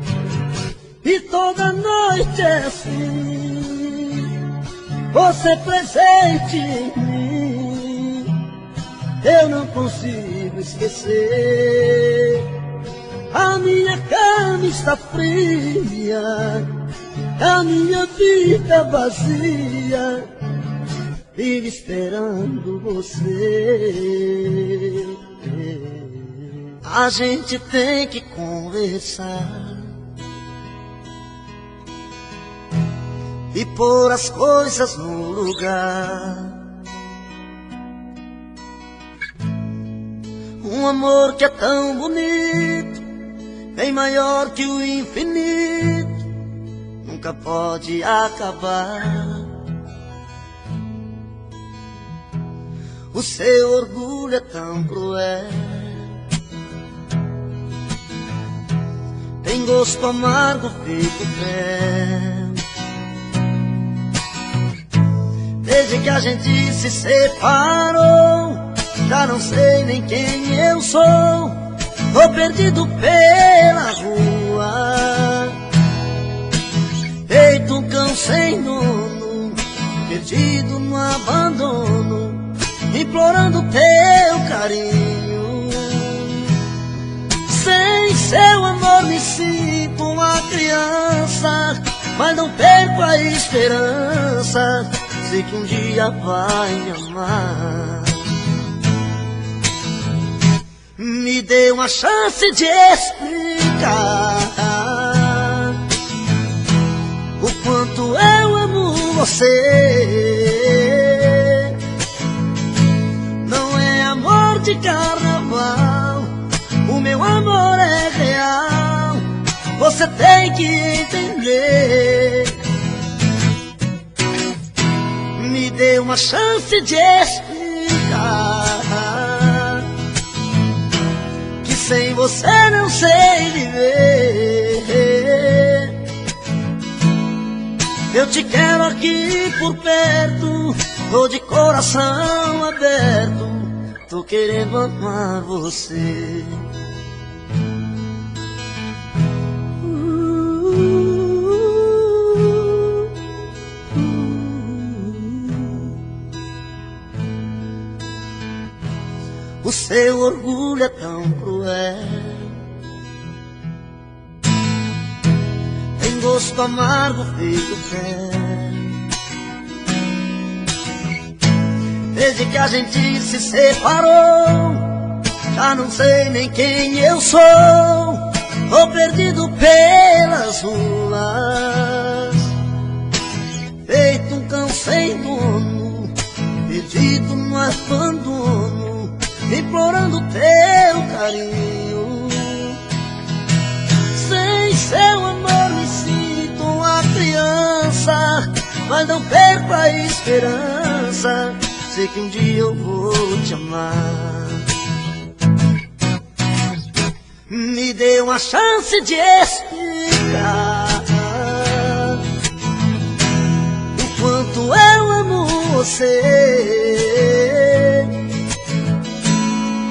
E toda noite é assim, você presente em mim, eu não consigo esquecer. A minha cama está fria, a minha vida vazia, vive esperando você. A gente tem que conversar e pôr as coisas no lugar. Um amor que é tão bonito, bem maior que o infinito, nunca pode acabar. O seu orgulho é tão cruel, tem gosto amargo feito fel. Desde que a gente se separou, já não sei nem quem eu sou. Tô perdido pela rua, feito um cão sem dono, perdido no abandono, implorando teu carinho. Sem seu amor me sinto uma criança, mas não perco a esperança, sei que um dia vai me amar. Me dê uma chance de explicar o quanto eu amo você. Não é amor de carnaval, o meu amor é real, você tem que entender. Me dê uma chance de explicar que sem você não sei viver. Eu te quero aqui por perto, tô de coração aberto, tô querendo amar você. O seu orgulho é tão cruel, tem gosto amargo feito fel. Desde que a gente se separou, já não sei nem quem eu sou. Tô perdido pelas ruas, feito um cão sem dono, perdido no abandono, implorando teu carinho. Sem seu amor me sinto uma criança, com a esperança, sei que um dia eu vou te amar. Me dê uma chance de explicar o quanto eu amo você.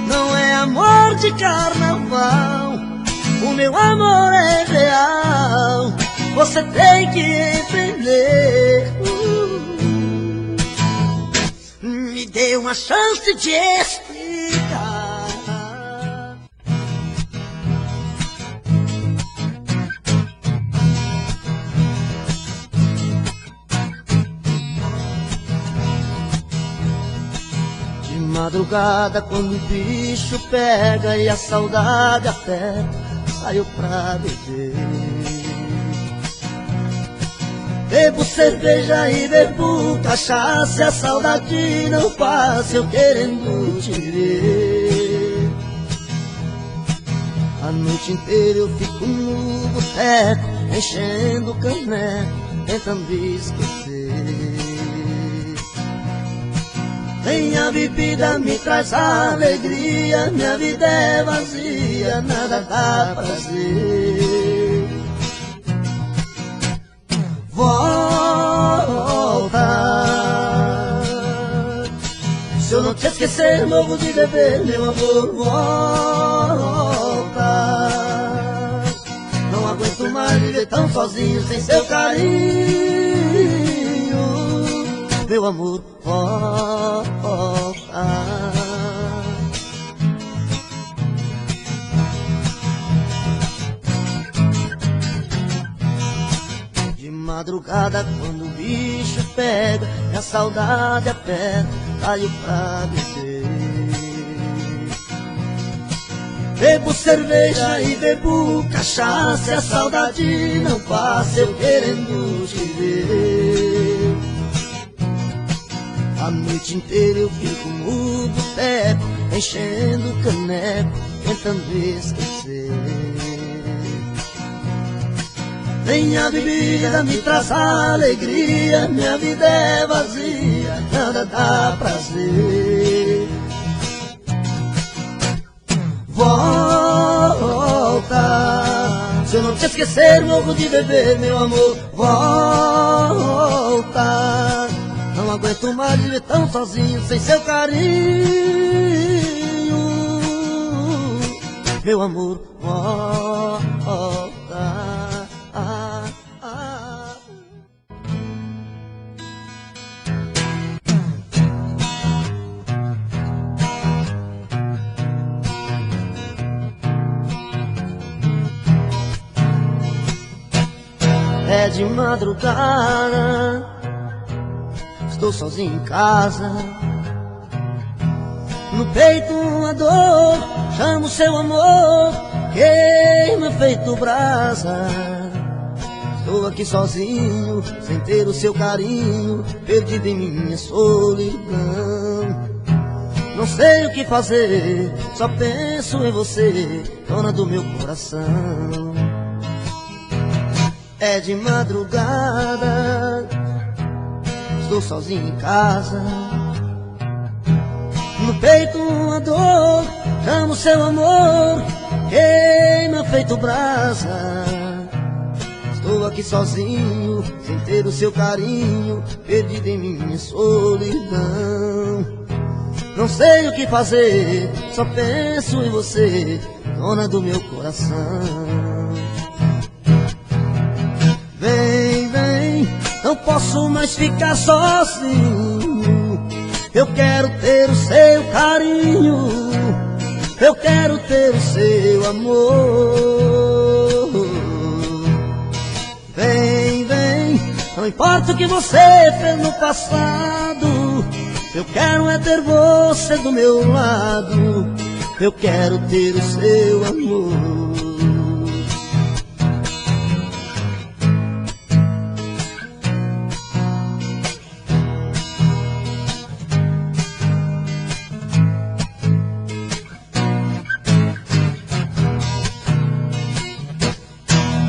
Não é amor de carnaval, o meu amor é real, você tem que entender. Me dê uma chance de explicar. De madrugada, quando o bicho pega e a saudade aperta, saio pra beber. Bebo cerveja e bebo cachaça, a saudade não passa, eu querendo te ver. A noite inteira eu fico no boteco, enchendo o caneco, tentando esquecer. Nem a bebida me traz alegria, minha vida é vazia, nada dá prazer. Volta, se eu não te esquecer, morro de beber, meu amor, volta. Não aguento mais viver tão sozinho, sem seu carinho, meu amor, volta. De madrugada, quando o bicho pega e a saudade aperta, saio pra beber. Bebo cerveja e bebo cachaça, a saudade não passa, eu querendo te ver. A noite inteira eu fico no boteco, enchendo o caneco, tentando esquecer. Nem a bebida me traz alegria, minha vida é vazia, nada dá prazer. Volta, se eu não te esquecer, morro de beber, meu amor, volta. Não aguento mais viver tão sozinho, sem seu carinho, meu amor, volta. É de madrugada, estou sozinho em casa, no peito uma dor, chamo seu amor, queima feito brasa. Estou aqui sozinho, sem ter o seu carinho, perdido em minha solidão. Não sei o que fazer, só penso em você, dona do meu coração. É de madrugada, estou sozinho em casa, no peito uma dor, chamo seu amor, queima feito brasa. Estou aqui sozinho, sem ter o seu carinho, perdido em minha solidão. Não sei o que fazer, só penso em você, dona do meu coração. Vem, vem, não posso mais ficar sozinho. Eu quero ter o seu carinho, eu quero ter o seu amor. Vem, vem, não importa o que você fez no passado, eu quero é ter você do meu lado, eu quero ter o seu amor.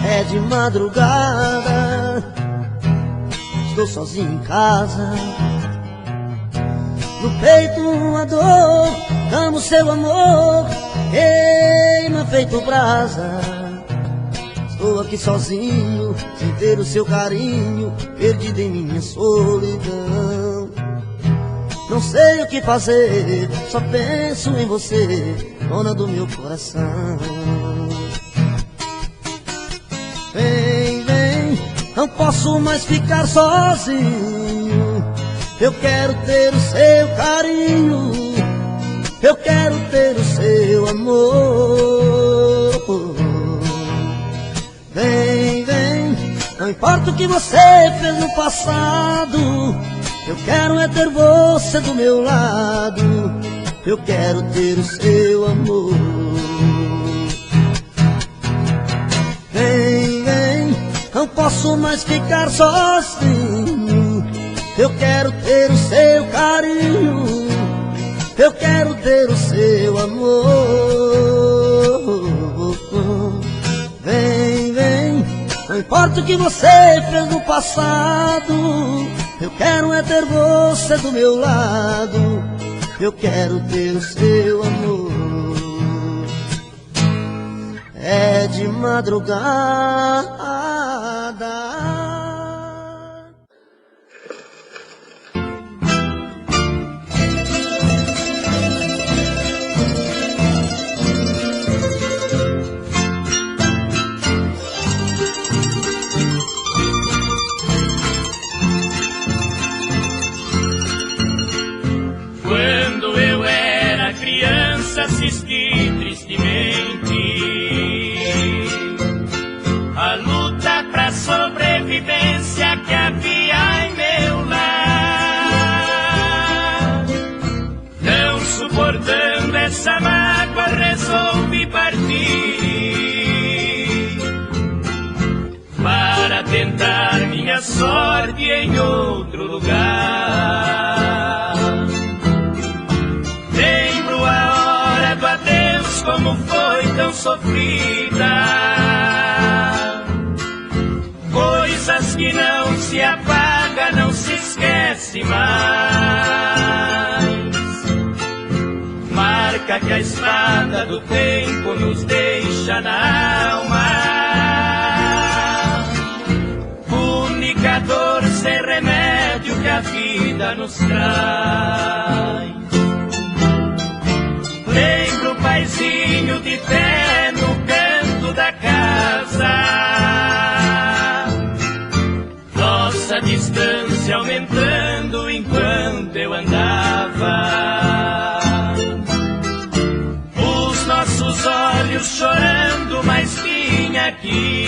É de madrugada, estou sozinho em casa. No peito uma dor, amo seu amor, queima feito brasa. Estou aqui sozinho, sem ter o seu carinho, perdido em minha solidão. Não sei o que fazer, só penso em você, dona do meu coração. Vem, vem, não posso mais ficar sozinho. Eu quero ter o seu carinho, eu quero ter o seu amor. Vem, vem, não importa o que você fez no passado, eu quero é ter você do meu lado, eu quero ter o seu amor. Vem, vem, não posso mais ficar sozinho, eu quero ter o seu carinho, eu quero ter o seu amor. Vem, vem, não importa o que você fez no passado, eu quero é ter você do meu lado, eu quero ter o seu amor. É de madrugada. Quando eu era criança, assisti tristemente a luta pra sobrevivência que havia em meu lar. Não suportando essa mágoa, resolvi partir para tentar minha sorte em outro lugar. Como foi tão sofrida, coisas que não se apaga, não se esquece mais. Marca que a estrada do tempo nos deixa na alma, única dor sem remédio que a vida nos traz. Lembro o paizinho de pé no canto da casa, nossa distância aumentando enquanto eu andava. Os nossos olhos chorando, mas tinha aqui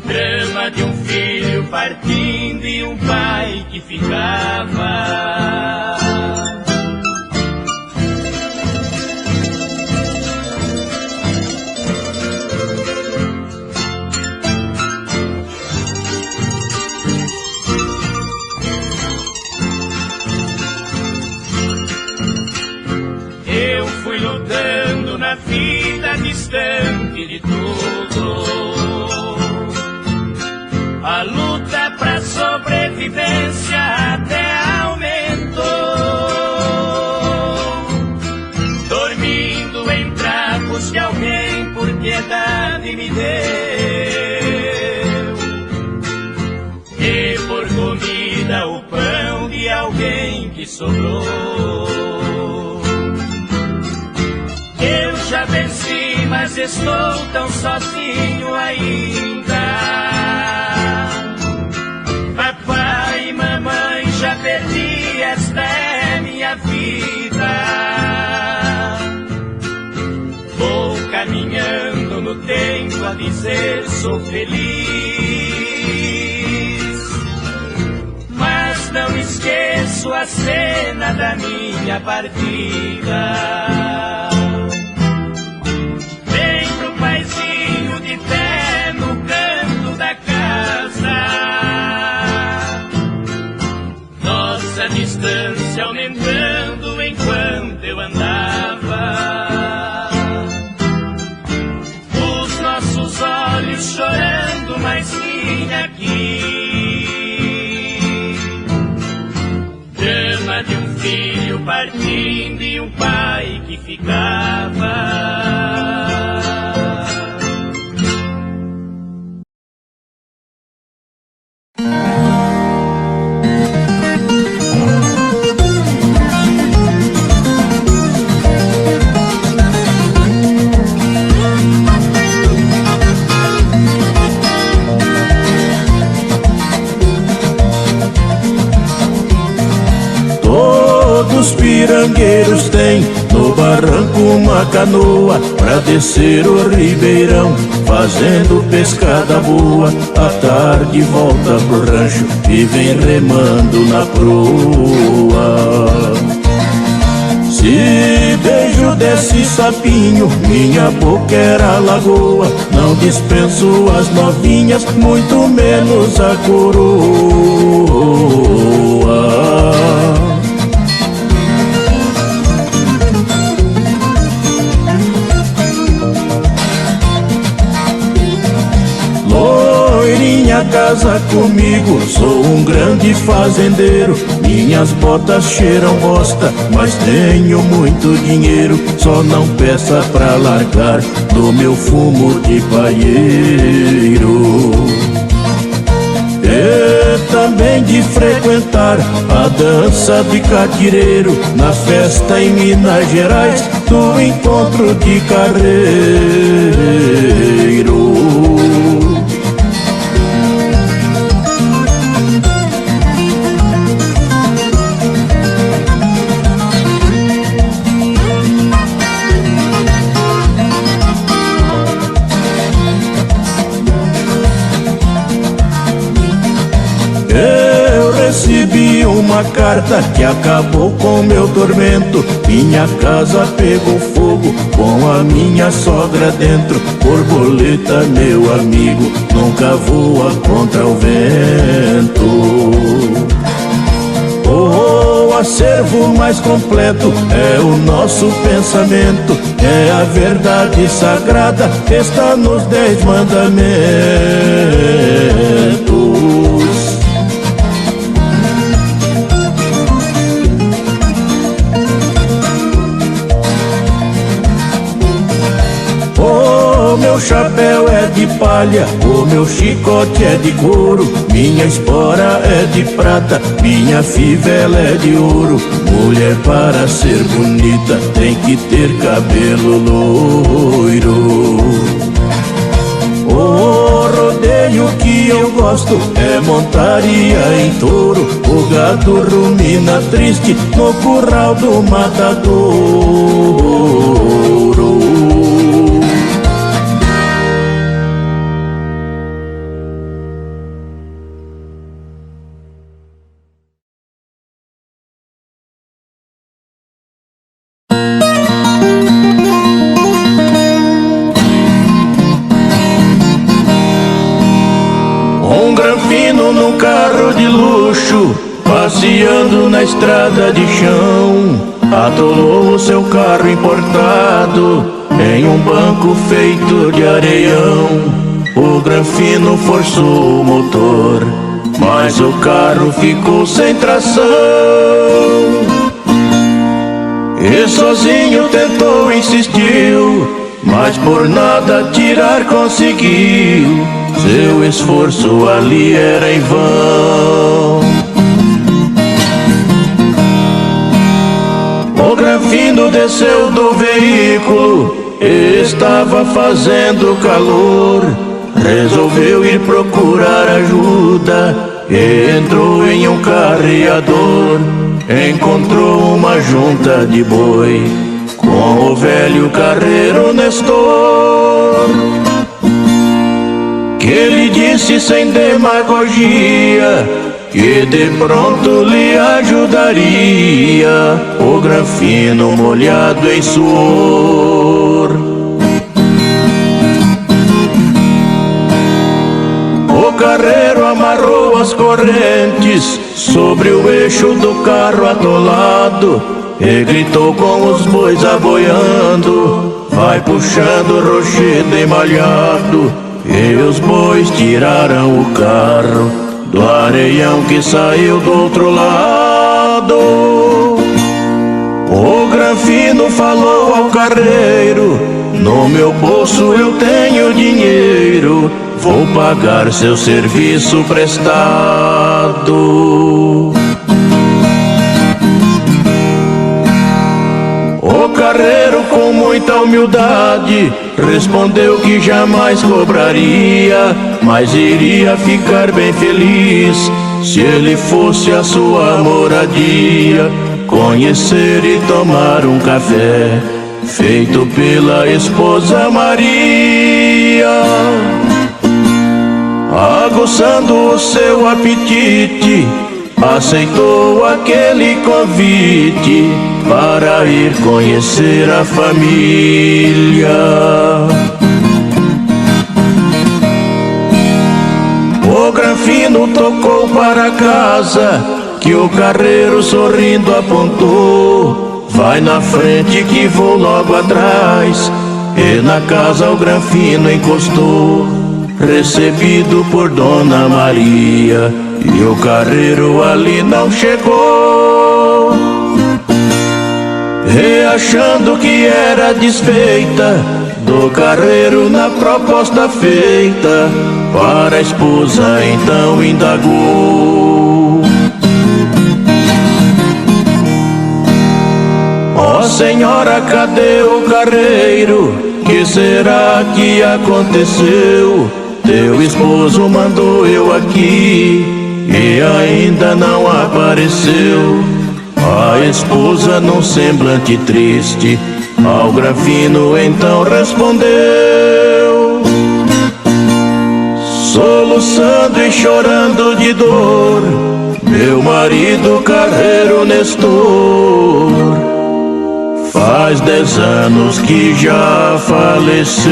drama de um filho partindo e um pai que ficava. Lutando na vida distante de tudo, a luta pra sobrevivência até aumentou. Dormindo em trapos que alguém por piedade me deu, e por comida o pão de alguém que sobrou. Já venci, mas estou tão sozinho ainda. Papai e mamãe, já perdi, esta é minha vida. Vou caminhando no tempo a dizer sou feliz, mas não esqueço a cena da minha partida. Paizinho de pé no canto da casa, nossa distância aumentando enquanto eu andava. Os nossos olhos chorando, mas mas sim aqui. Drama de um filho partindo e um pai que ficava. Os pirangueiros têm no barranco uma canoa pra descer o ribeirão, fazendo pescada boa. À tarde volta pro rancho e vem remando na proa. Se beijo desse sapinho, minha boca era lagoa. Não dispenso as novinhas, muito menos a coroa. Loirinha, casa comigo, sou um grande fazendeiro. Minhas botas cheiram bosta, mas tenho muito dinheiro. Só não peça pra largar do meu fumo de paieiro. E também de frequentar a dança de catireiro, na festa em Minas Gerais do encontro de carreiro. Recebi uma carta que acabou com meu tormento. Minha casa pegou fogo com a minha sogra dentro. Borboleta, meu amigo, nunca voa contra o vento. O acervo mais completo é o nosso pensamento. É a verdade sagrada, está nos 10 mandamentos. O meu chapéu é de palha, o meu chicote é de couro, minha espora é de prata, minha fivela é de ouro. Mulher, para ser bonita tem que ter cabelo loiro. O rodeio que eu gosto é montaria em touro. O gado rumina triste no curral do matadouro. Um granfino num carro de luxo, passeando na estrada de chão, atolou o seu carro importado em um banco feito de areião. O granfino forçou o motor, mas o carro ficou sem tração. E sozinho tentou, insistiu, mas por nada tirar conseguiu. Seu esforço ali era em vão. O granfino desceu do veículo, estava fazendo calor. Resolveu ir procurar ajuda e entrou em um carreador. Encontrou uma junta de boi com o velho carreiro Nestor, que lhe disse sem demagogia que de pronto lhe ajudaria. O granfino molhado em suor. O carreiro amarrou as correntes sobre o eixo do carro atolado e gritou com os bois aboiando: vai puxando, rochedo emalhado, e os bois tiraram o carro do areião que saiu do outro lado. O Granfino falou ao carreiro: no meu bolso eu tenho dinheiro, vou pagar seu serviço prestado. O carreiro, com muita humildade, respondeu que jamais cobraria, mas iria ficar bem feliz se ele fosse à sua moradia, conhecer e tomar um café feito pela esposa Maria. Aguçando o seu apetite, aceitou aquele convite para ir conhecer a família. O Granfino tocou para casa, que o carreiro sorrindo apontou: vai na frente que vou logo atrás. E na casa o Granfino encostou, recebido por Dona Maria, e o carreiro ali não chegou. E achando que era desfeita do carreiro na proposta feita, para a esposa então indagou: ó senhora, cadê o carreiro? Que será que aconteceu? Teu esposo mandou eu aqui e ainda não apareceu. A esposa, num semblante triste, ao Granfino então respondeu, soluçando e chorando de dor: meu marido carreiro Nestor faz 10 anos que já faleceu.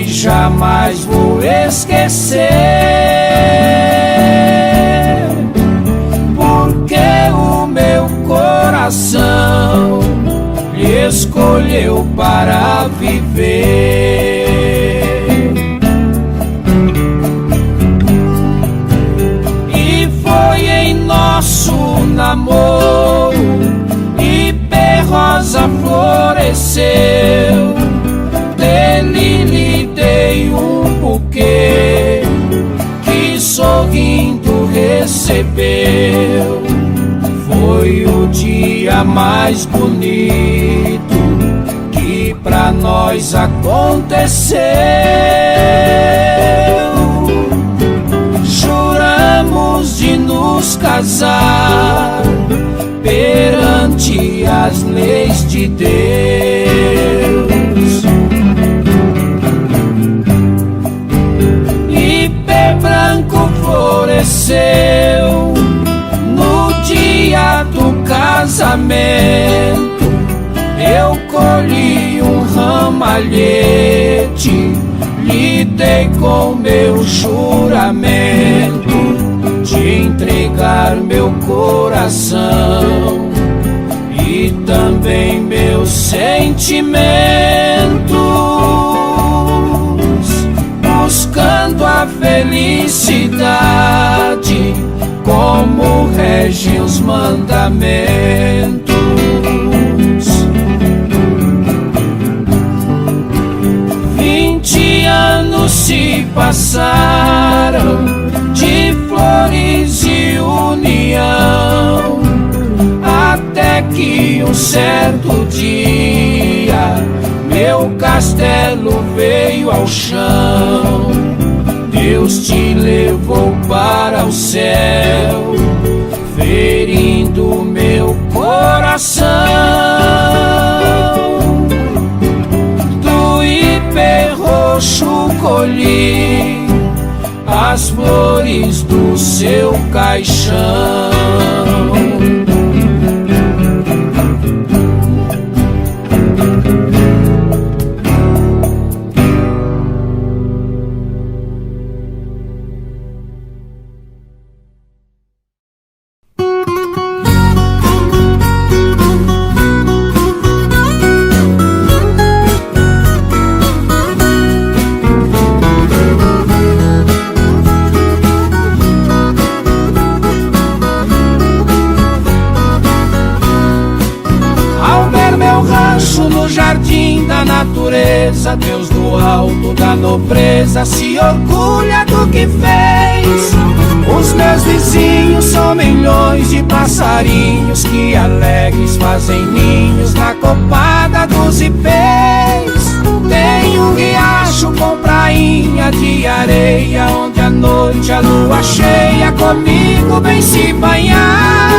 Jamais vou esquecer, porque o meu coração lhe escolheu para viver. E foi em nosso namoro Ipê Rosa floresceu. Dele lhe dei um buquê que sorrindo recebeu. Foi o dia mais bonito que pra nós aconteceu. Juramos de nos casar perante as leis de Deus. Branco floresceu no dia do casamento. Eu colhi um ramalhete, lhe dei com meu juramento de entregar meu coração e também meus sentimentos, buscando a felicidade como regem os mandamentos. 20 anos se passaram de flores e união, até que um certo dia meu castelo veio ao chão, Deus te levou para o céu, ferindo meu coração. Do ipê roxo colhi as flores do seu caixão. No jardim da natureza, Deus do alto da nobreza se orgulha do que fez. Os meus vizinhos são milhões de passarinhos que alegres fazem ninhos na copada dos ipês. Tem um riacho com prainha de areia, onde à noite a lua cheia comigo vem se banhar.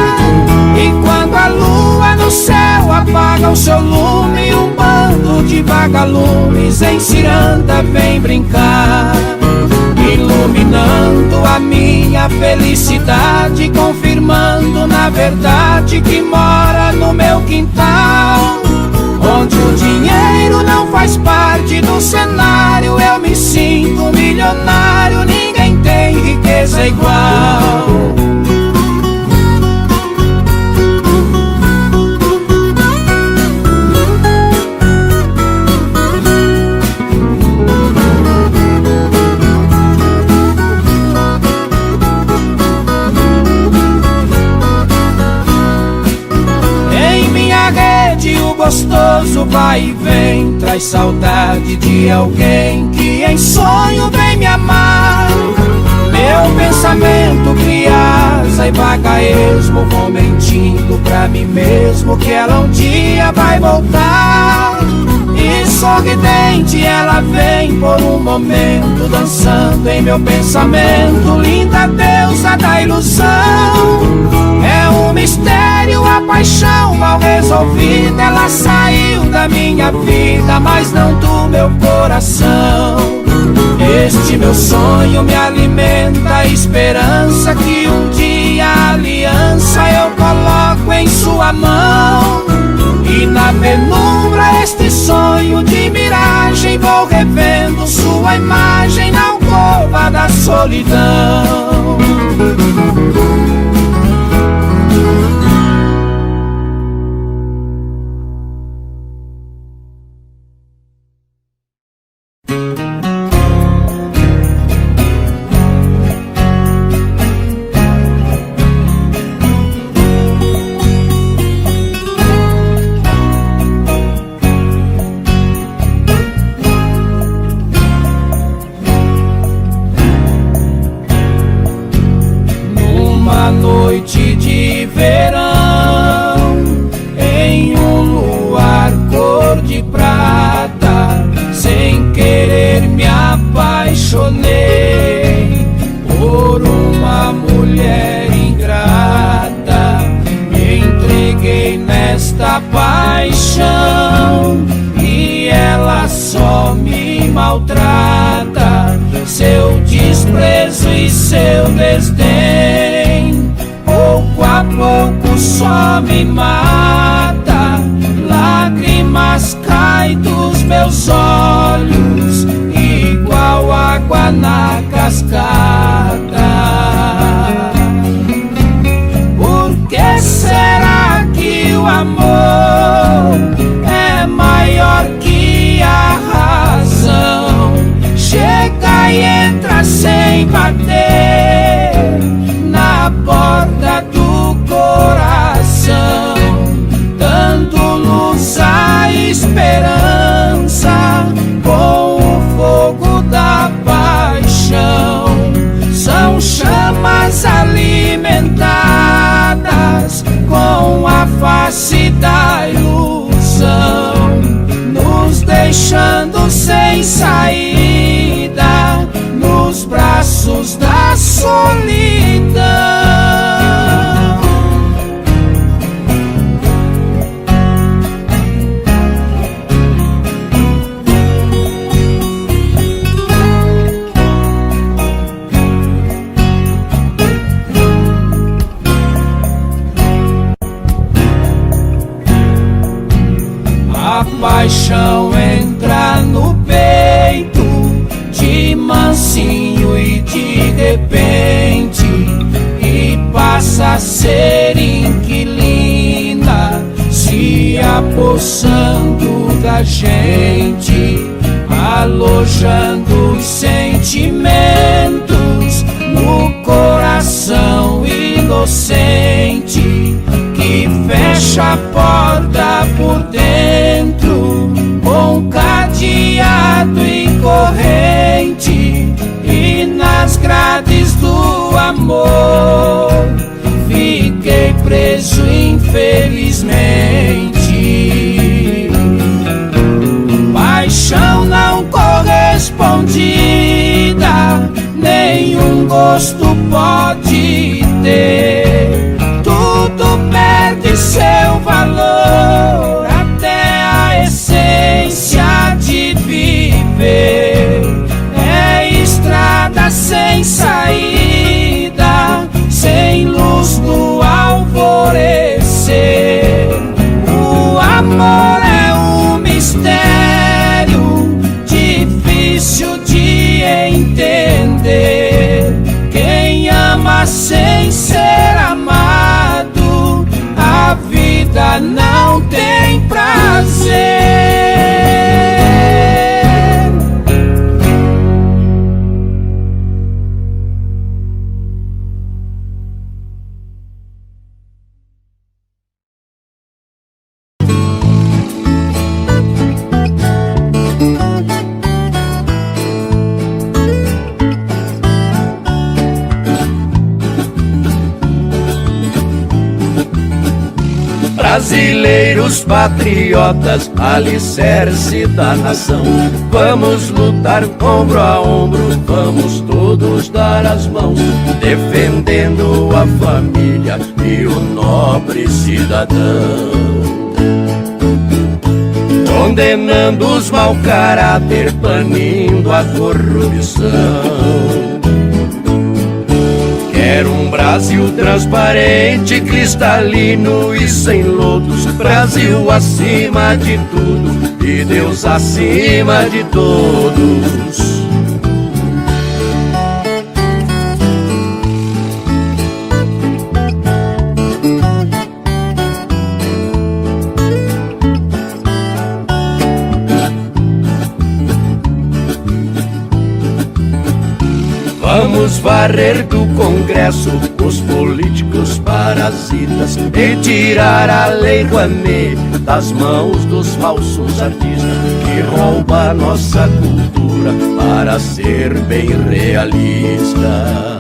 E quando a lua no céu apaga o seu lume, um bando de vagalumes em ciranda vem brincar, iluminando a minha felicidade, confirmando na verdade que mora no meu quintal. Onde o dinheiro não faz parte do cenário, eu me sinto milionário, ninguém tem riqueza igual. Gostoso vai e vem, traz saudade de alguém que em sonho vem me amar. Meu pensamento cria asa e vaga esmo, vou mentindo pra mim mesmo que ela um dia vai voltar. E sorridente ela vem por um momento, dançando em meu pensamento, linda deusa da ilusão. É um mistério a paixão mal resolvida, ela saiu da minha vida, mas não do meu coração. Este meu sonho me alimenta a esperança que um dia a aliança eu coloco em sua mão. E na penumbra este sonho de miragem vou revendo sua imagem na alcova da solidão. Noite de verão, em um luar cor de prata, sem querer me apaixonei por uma mulher ingrata. Me entreguei nesta paixão e ela só me maltrata. Seu desprezo e seu desdém pouco a pouco só me mata. Lágrimas caem dos meus olhos, igual água na cascata. Por que será que o amor é maior que a razão? Chega e entra sem bater na porta do coração, dando luz à esperança com o fogo da paixão. São chamas alimentadas com a face da ilusão, nos deixando a paixão entra no peito, de mansinho e de repente, e passa a ser inquilina, se apossando da gente, alojando os sentimentos no coração inocente, que fecha a porta por dentro com cadeado e corrente, e nas grades do amor fiquei preso infelizmente. Paixão não correspondida, nenhum gosto pode ter, tudo perde seu valor, até a essência de viver. É estrada sem saída, sem luz no alvorecer. O amor é um mistério difícil de entender. Quem ama sem ser amado, a vida não tem prazer. Brasileiros patriotas, alicerce da nação, vamos lutar ombro a ombro, vamos todos dar as mãos, defendendo a família e o nobre cidadão, condenando os mau caráter, banindo a corrupção. Quero um Brasil transparente, cristalino e sem lodos, Brasil acima de tudo e Deus acima de todos. Vamos varrer do Congresso os políticos parasitas e tirar a Lei Rouanet das mãos dos falsos artistas que roubam nossa cultura para ser bem realista.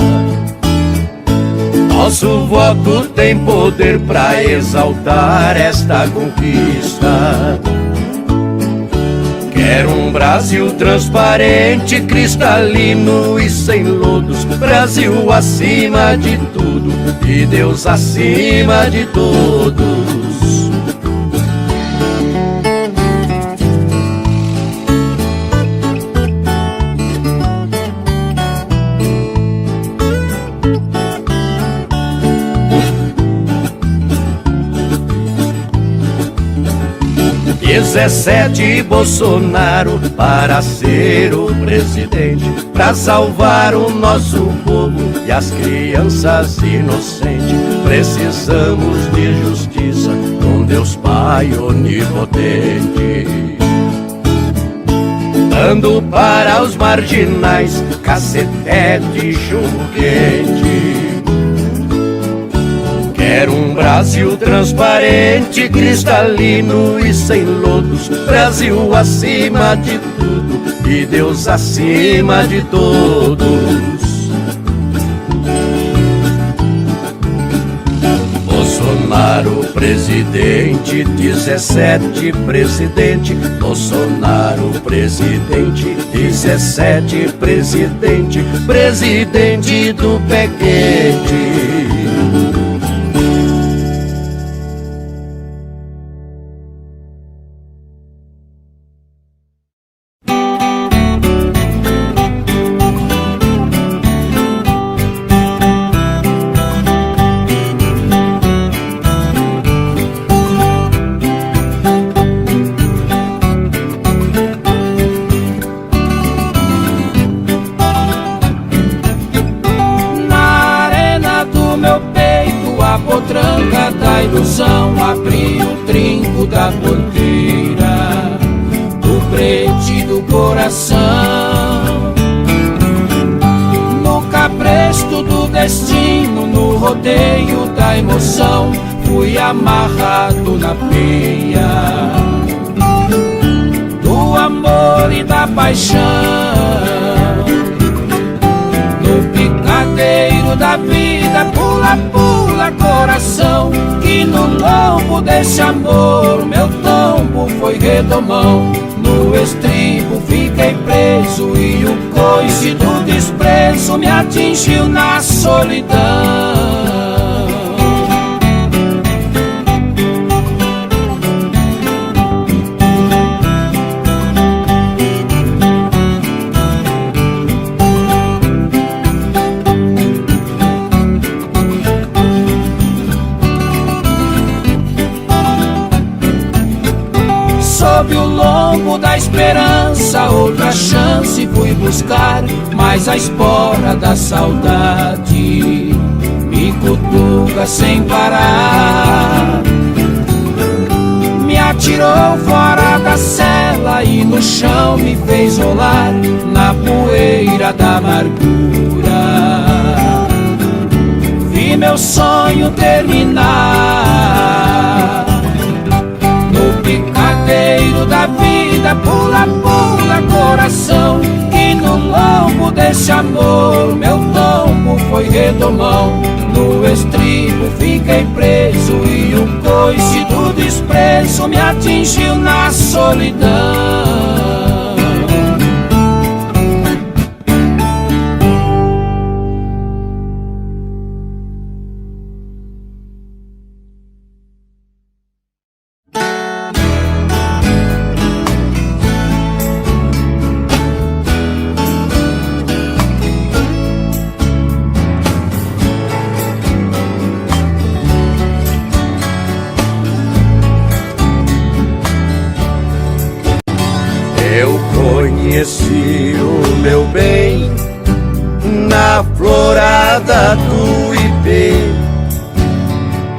Nosso voto tem poder para exaltar esta conquista. Quero um Brasil transparente, cristalino e sem lodos, Brasil acima de tudo e Deus acima de todos. Dezessete Bolsonaro para ser o presidente, para salvar o nosso povo e as crianças inocentes. Precisamos de justiça com Deus Pai onipotente, dando para os marginais cacetete e chumbo quente. Quero um Brasil transparente, cristalino e sem lodos, Brasil acima de tudo e Deus acima de todos. Bolsonaro presidente, 17 presidente, Bolsonaro presidente, 17 presidente, presidente do pé quente. coração. No cabresto do destino, no rodeio da emoção, fui amarrado na peia do amor e da paixão. No picadeiro da vida, pula, pula coração, que no lombo desse amor meu tombo foi redomão. No estribo fiquei preso e o coice do desprezo me atingiu na solidão. Sob o lombo da esperança, outra chance fui buscar, mas a espora da saudade me cutuca sem parar. Me atirou fora da cela e no chão me fez rolar na poeira da amargura. Vi meu sonho terminar no picadeiro da vida, pula, pula coração, que no lombo desse amor meu tombo foi redomão. No estribo fiquei preso e o coice do desprezo me atingiu na solidão. Eu conheci o meu bem na florada do ipê,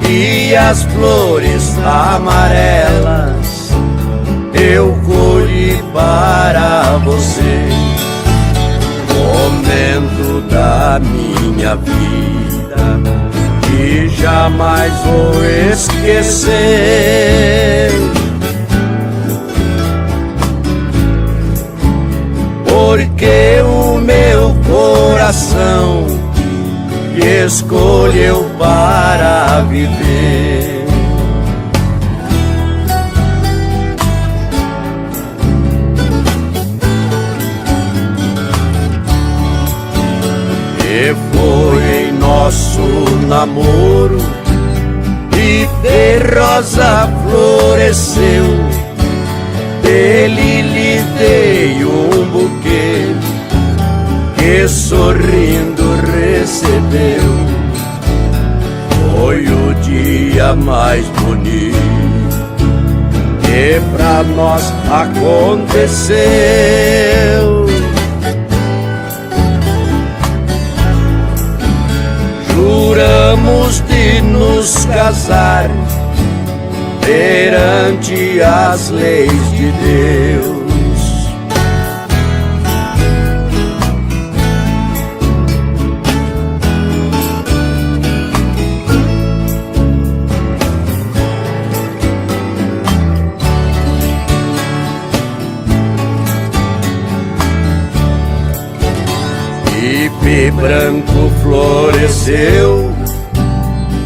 e as flores amarelas eu colhi para você. Momento da minha vida que jamais vou esquecer, porque o meu coração me escolheu para viver. E foi em nosso namoro e de rosa floresceu, dele lhe dei um buquê que sorrindo recebeu. Foi o dia mais bonito que pra nós aconteceu. Juramos de nos casar perante as leis de Deus. Ipê branco floresceu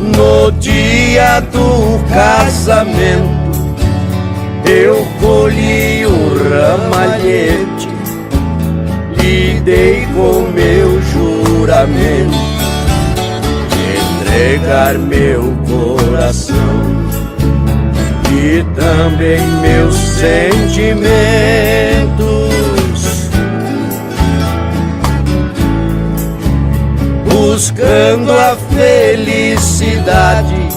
no dia do casamento. Eu colhi um ramalhete, lhe dei com meu juramento, entregar meu coração e também meus sentimentos, buscando a felicidade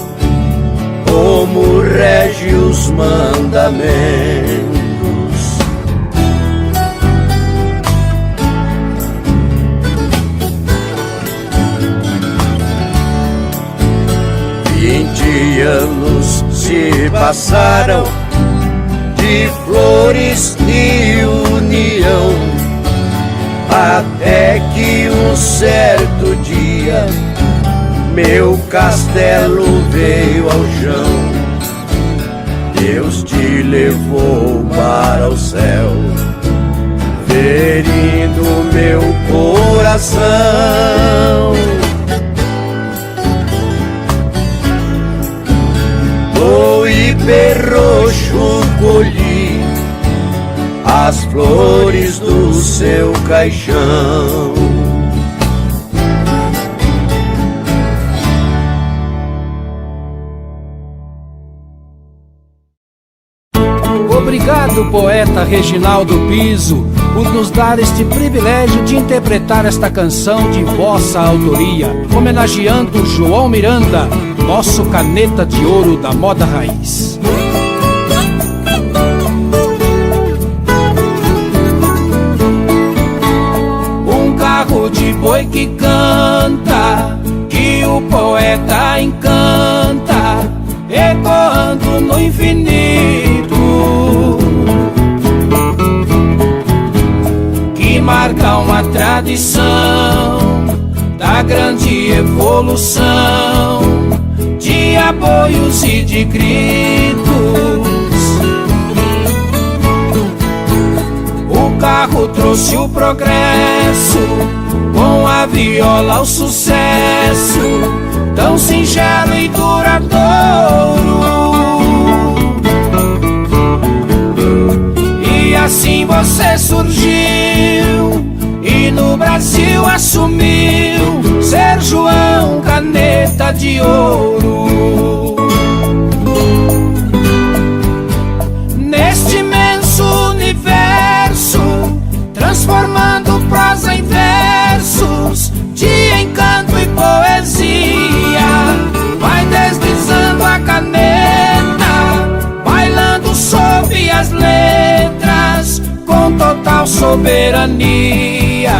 como rege os mandamentos. 20 anos se passaram de flores e união. um certo dia meu castelo veio ao chão. Deus te levou para o céu, ferindo meu coração. Do ipê roxo colhi as flores do seu caixão. Obrigado, poeta Reginaldo Piso, por nos dar este privilégio de interpretar esta canção de vossa autoria, homenageando João Miranda, nosso caneta de ouro da moda raiz. Um carro de boi que canta, que o poeta encanta, ecoando no infinito, que marca uma tradição da grande evolução de apoios e de gritos. O carro trouxe o progresso, com a viola o sucesso, tão singelo e duradouro. E assim você surgiu e no Brasil assumiu ser João Caneta de Ouro. Neste imenso universo, transformando prosa em versos de encanto e poesia, vai deslizando a caneta, bailando sob as letras com total soberania.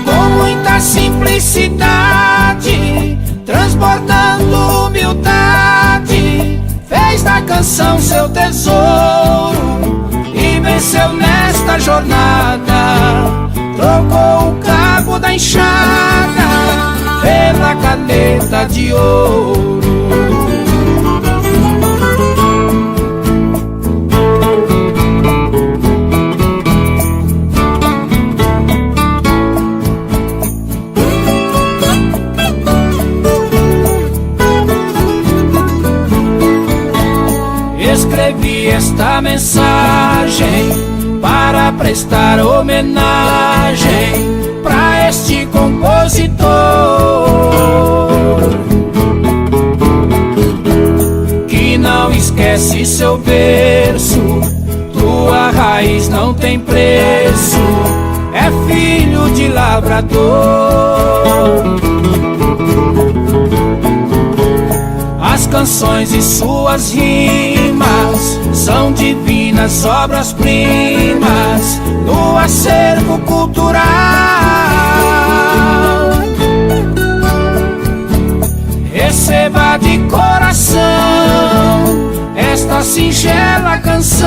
Com muita simplicidade, transbordando humildade, fez da canção seu tesouro e venceu nesta jornada. Trocou o cabo da enxada pela caneta de ouro. Escrevi esta mensagem para prestar homenagem pra este compositor, que não esquece seu berço. Tua raiz não tem preço, é filho de lavrador. As canções e suas rimas são divinas obras-primas do acervo cultural. Receba de coração esta singela canção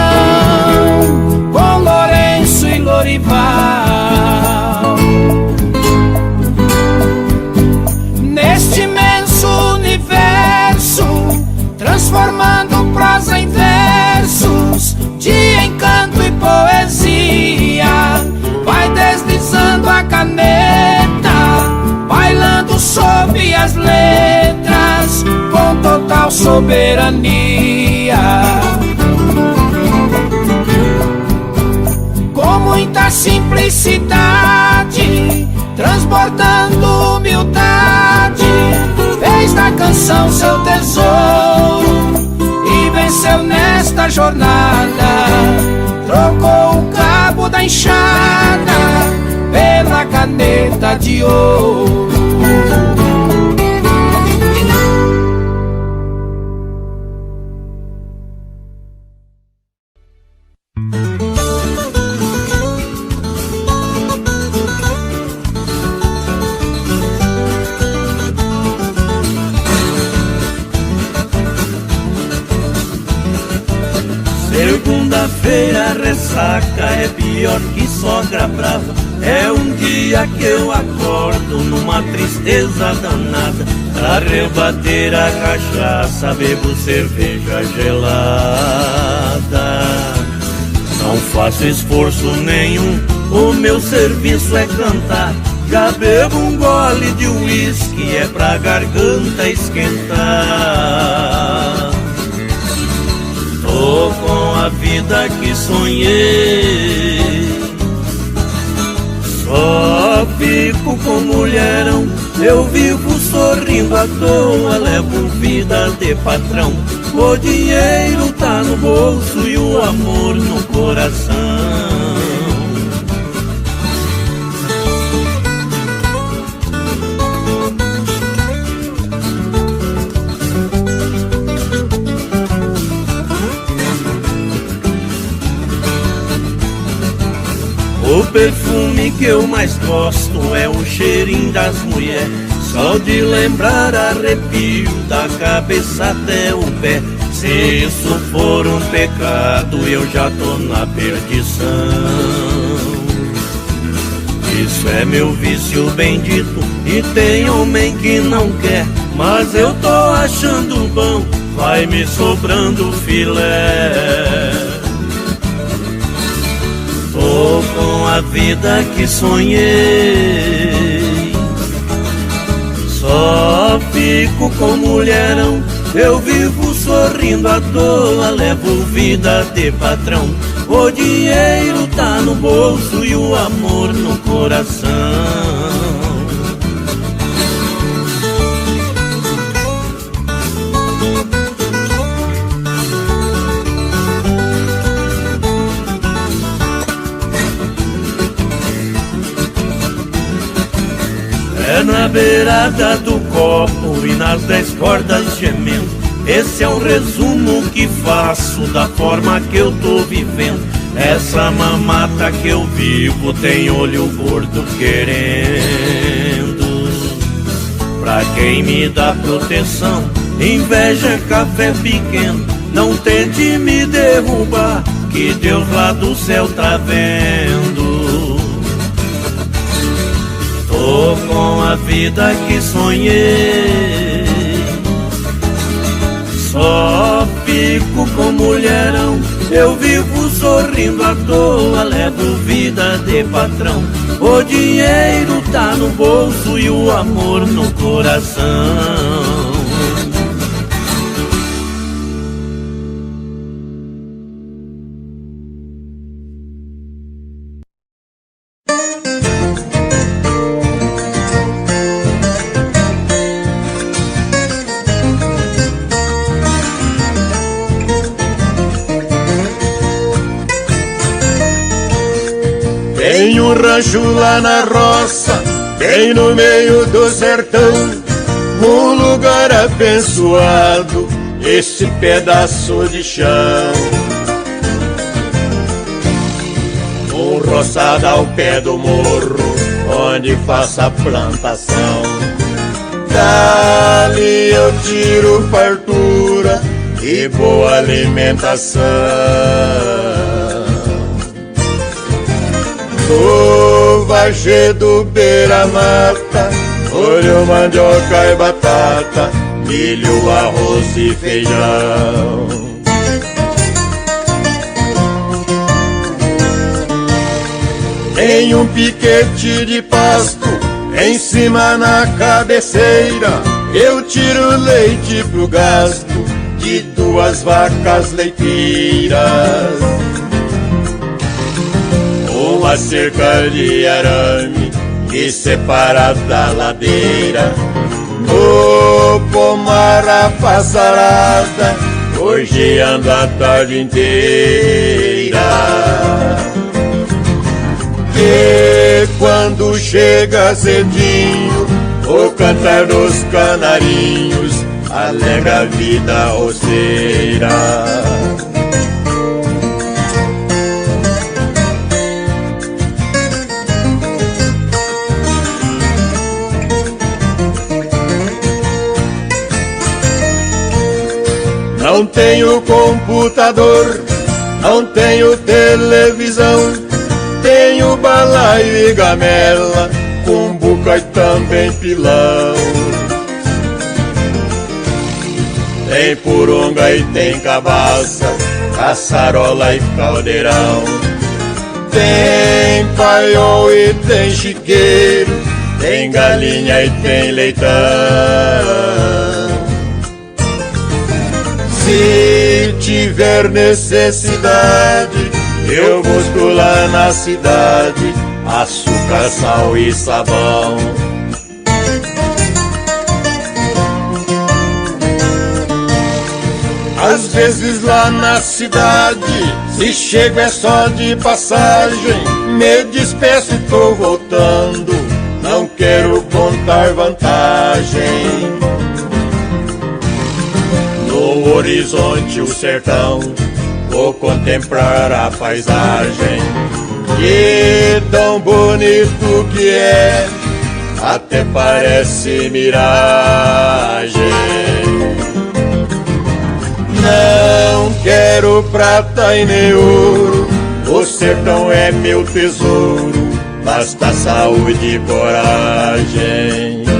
com Lourenço e Lorival. Neste imenso universo, transformando prosa em versos de encanto e poesia, vai deslizando a caneta, bailando sob as letras com total soberania. Com muita simplicidade, transbordando humildade, fez da canção seu tesouro e venceu nesta jornada. Trocou o cabo da enxada pela caneta de ouro. Segunda-feira ressaca é pior que sogra brava. É um dia que eu acordo numa tristeza danada. Pra rebater a cachaça bebo cerveja gelada. Não faço esforço nenhum, o meu serviço é cantar. Já bebo um gole de uísque, é pra garganta esquentar. Tô com a vida que sonhei, só fico com mulherão. Eu vivo sorrindo à toa, levo vida de patrão. O dinheiro tá no bolso e o amor no coração. O perfume que eu mais gosto é o cheirinho das mulheres. Só de lembrar arrepio da cabeça até o pé. Se isso for um pecado, eu já tô na perdição. Isso é meu vício bendito e tem homem que não quer. Mas eu tô achando bom, vai me sobrando filé. Tô com a vida que sonhei, só fico com mulherão. Eu vivo sorrindo à toa, levo vida de patrão. O dinheiro tá no bolso e o amor no coração. É na beirada do copo e nas 10 cordas gemendo. Esse é o resumo que faço da forma que eu tô vivendo. Essa mamata que eu vivo tem olho gordo querendo. Pra quem me dá proteção, inveja é café pequeno. Não tente me derrubar, que Deus lá do céu tá vendo. Tô com a vida que sonhei, só fico com mulherão. Eu vivo sorrindo à toa, levo vida de patrão. O dinheiro tá no bolso e o amor no coração. Tem um rancho lá na roça, bem no meio do sertão, um lugar abençoado, esse pedaço de chão. Um roçado ao pé do morro, onde faço a plantação. Dali eu tiro fartura e boa alimentação. No Vargedo beira-mata, olho, mandioca e batata, milho, arroz e feijão. Tem um piquete de pasto em cima na cabeceira, eu tiro leite pro gasto de 2 vacas leiteiras. Uma cerca de arame que separa da ladeira. No pomar a passarada, hoje ando a tarde inteira. E quando chega cedinho, o cantar dos canarinhos alegra a vida roceira. Não tenho computador Não tenho televisão, tenho balaio e gamela, cumbuca e também pilão. Tem purunga e tem cabaça, caçarola e caldeirão. Tem paiol e tem chiqueiro, tem galinha e tem leitão. Se tiver necessidade, eu busco lá na cidade açúcar, sal e sabão. Às vezes lá na cidade, se chego é só de passagem. Me despeço e tô voltando, não quero contar vantagem. No horizonte o sertão, vou contemplar a paisagem. Que tão bonito que é, até parece miragem. Não quero prata e nem ouro, o sertão é meu tesouro, basta saúde e coragem.